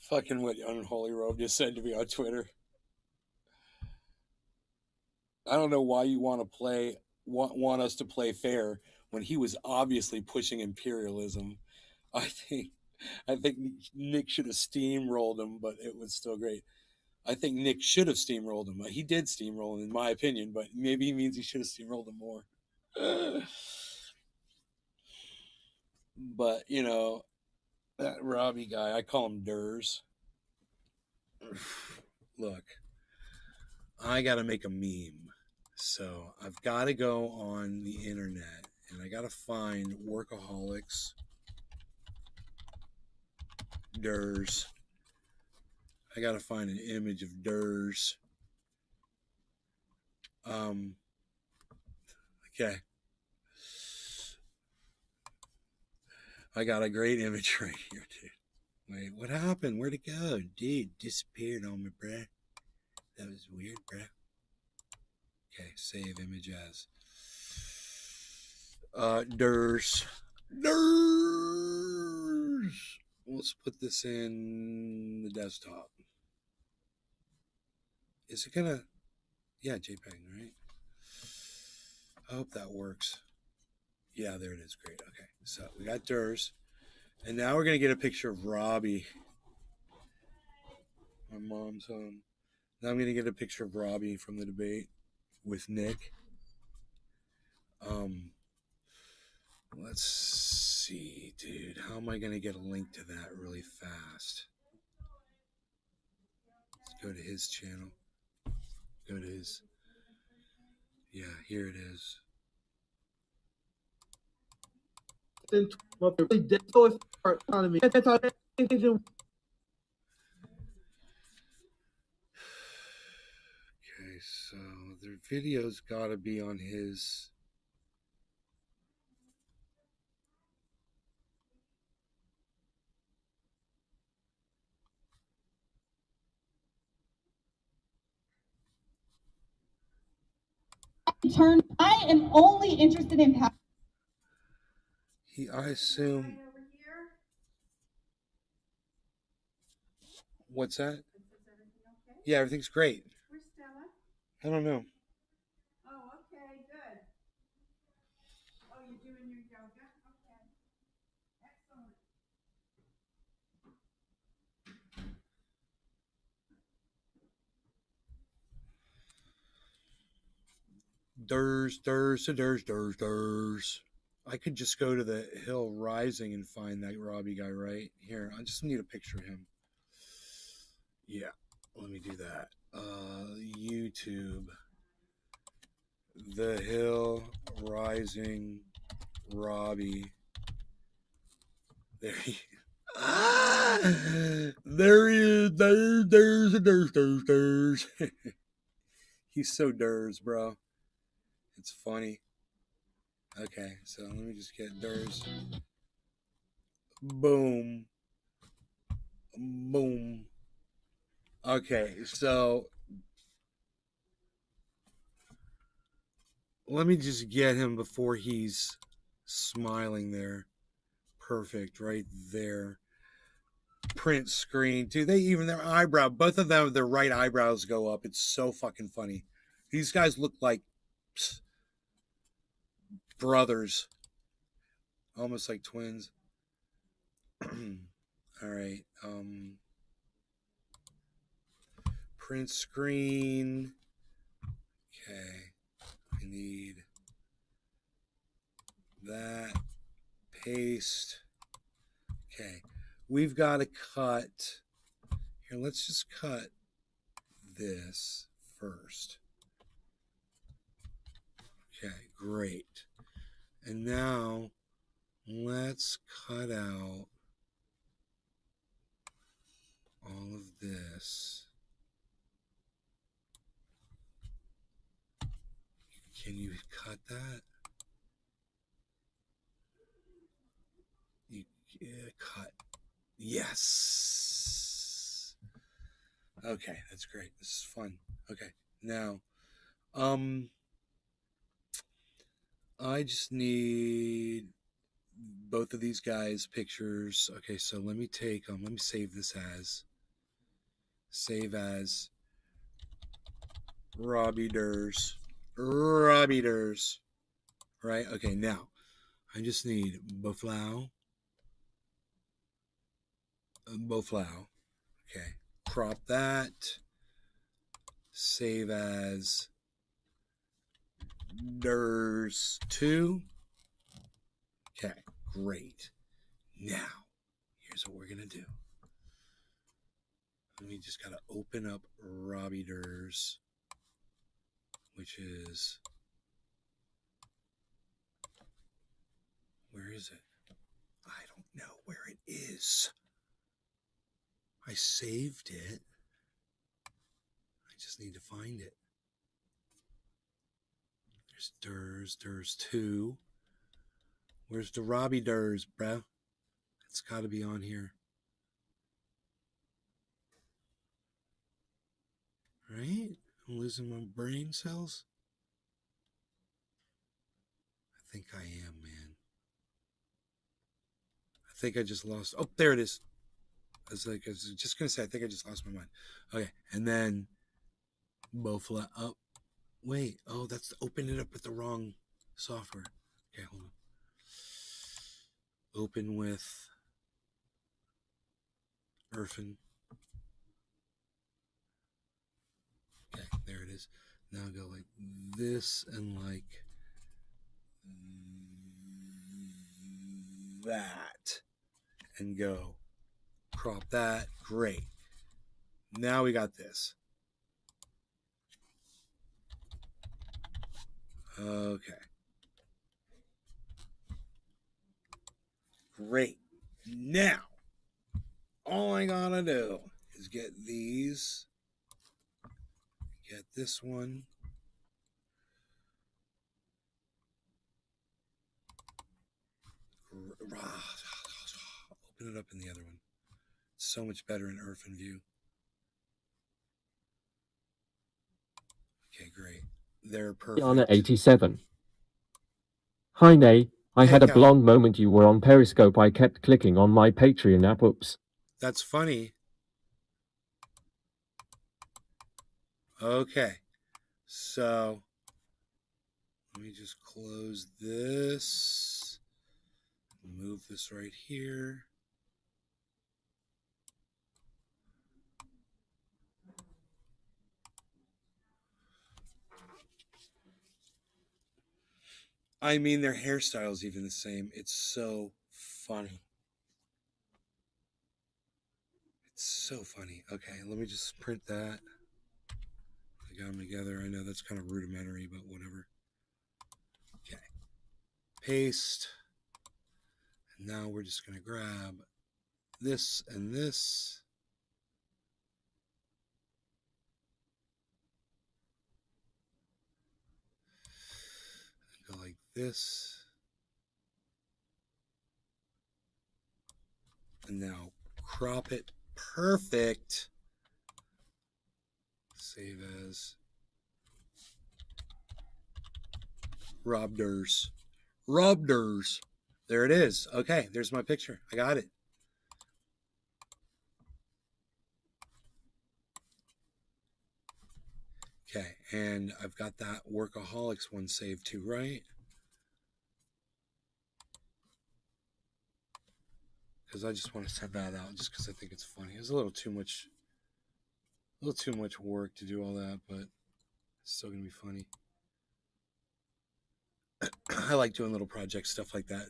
Speaker 1: Fucking what Unholy Robe just said to me on Twitter. I don't know why you want us to play fair when he was obviously pushing imperialism. I think Nick should have steamrolled him, but it was still great. I think Nick should have steamrolled him. He did steamroll him, in my opinion, but maybe he means he should have steamrolled him more. But, you know, that Robbie guy, I call him Durs. Look, I got to make a meme. So I've got to go on the internet and I got to find Workaholics Durs. I got to find an image of Durs. Okay. I got a great image right here, dude. Wait, what happened? Where'd it go? Dude, disappeared on me, bruh. That was weird, bruh. Okay, save image as. Durs. Let's put this in the desktop. Is it gonna? Yeah, JPEG, right? I hope that works. Yeah, there it is. Great. Okay, so we got Durs. And now we're going to get a picture of Robbie. My mom's home. Now I'm going to get a picture of Robbie from the debate with Nick. Let's see, dude. How am I going to get a link to that really fast? Let's go to his channel. Go to his. Yeah, here it is. Okay, so their video's got to be on his.
Speaker 14: I am only interested in.
Speaker 1: I assume. What's that? Yeah, everything's great.
Speaker 14: Where's Stella?
Speaker 1: I don't know.
Speaker 14: Oh, okay, good. Oh, you're doing your yoga? Okay. Excellent.
Speaker 1: Durs. I could just go to the Hill Rising and find that Robbie guy right here. I just need a picture of him. Yeah, let me do that. YouTube. The Hill Rising Robbie. There he there he is. Durs. He's so Durs, bro. It's funny. Okay, so let me just get Durs. Boom. Boom. Okay, so let me just get him before he's smiling there. Perfect right there. Print screen too. They even their eyebrow, both of them, their right eyebrows go up. It's so fucking funny. These guys look like brothers, almost like twins. All right. Print screen. Okay. I need that. Paste. Okay. We've got to cut. Here, let's just cut this first. Okay, great. And now let's cut out all of this. Can you cut that? Cut. Yes. Okay, that's great. This is fun. Okay, now, I just need both of these guys' pictures. Okay, so let me take let me save this as Robbie Durs. Right? Okay, now I just need Boflau. Okay, crop that. Save as Durs 2. Okay, great. Now, here's what we're going to do. We just got to open up Robbie Durs, which is, where is it? I don't know where it is. I saved it. I just need to find it. There's Durs 2. Where's the Robbie Durs, bruh? It's got to be on here. Right? I'm losing my brain cells. I think I am, man. I think I just lost. Oh, there it is. I was just going to say, I think I just lost my mind. Okay. And then Bofla up. Wait. Oh, that's open it up with the wrong software. Okay, hold on. Open with Irfan. Okay, there it is. Now go like this and like that. And go crop that. Great. Now we got this. Okay. Great. Now, all I gotta do is get these. Get this one. Open it up in the other one. It's so much better in Irfan view. Okay, great. They're perfect.
Speaker 2: Diana 87. Hi, Nay. I had a blonde moment you were on Periscope. I kept clicking on my Patreon app. Oops.
Speaker 1: That's funny. Okay. So, let me just close this. Move this right here. I mean, their hairstyle's even the same. It's so funny. It's so funny. Okay, let me just print that. I got them together. I know that's kind of rudimentary, but whatever. Okay. Paste. And now we're just going to grab this and this. And go like this. And now crop it. Perfect. Save as Rob Durs. There it is. Okay, there's my picture. I got it. Okay, and I've got that Workaholics one saved too, right? Because I just want to send that out just because I think it's funny. It's a little too much work to do all that, but it's still gonna be funny. I like doing little project stuff like that.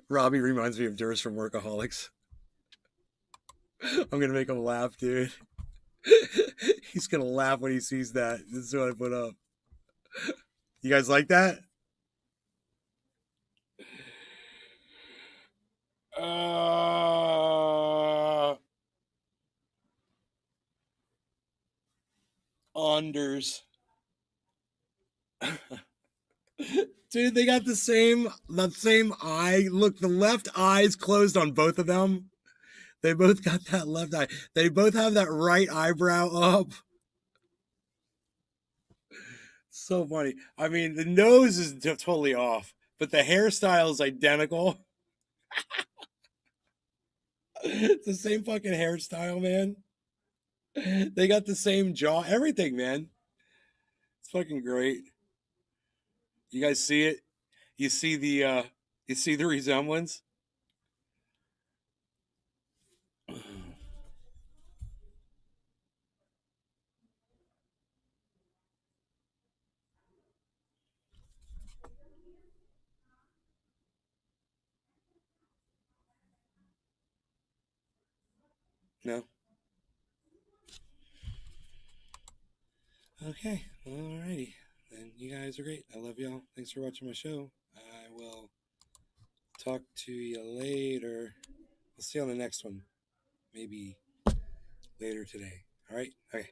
Speaker 1: Robbie reminds me of Durs from Workaholics. I'm going to make him laugh, dude. He's going to laugh when he sees that. This is what I put up. You guys like that? Anders. Dude, they got the same eye. Look, the left eye is closed on both of them. They both got that left eye. They both have that right eyebrow up. So funny. I mean, the nose is totally off, but the hairstyle is identical. It's the same fucking hairstyle, man. They got the same jaw, everything, man. It's fucking great. You guys see it? You see the resemblance? No. Okay, alrighty. Then you guys are great. I love y'all. Thanks for watching my show. I will talk to you later. I'll see you on the next one. Maybe later today. All right? Okay.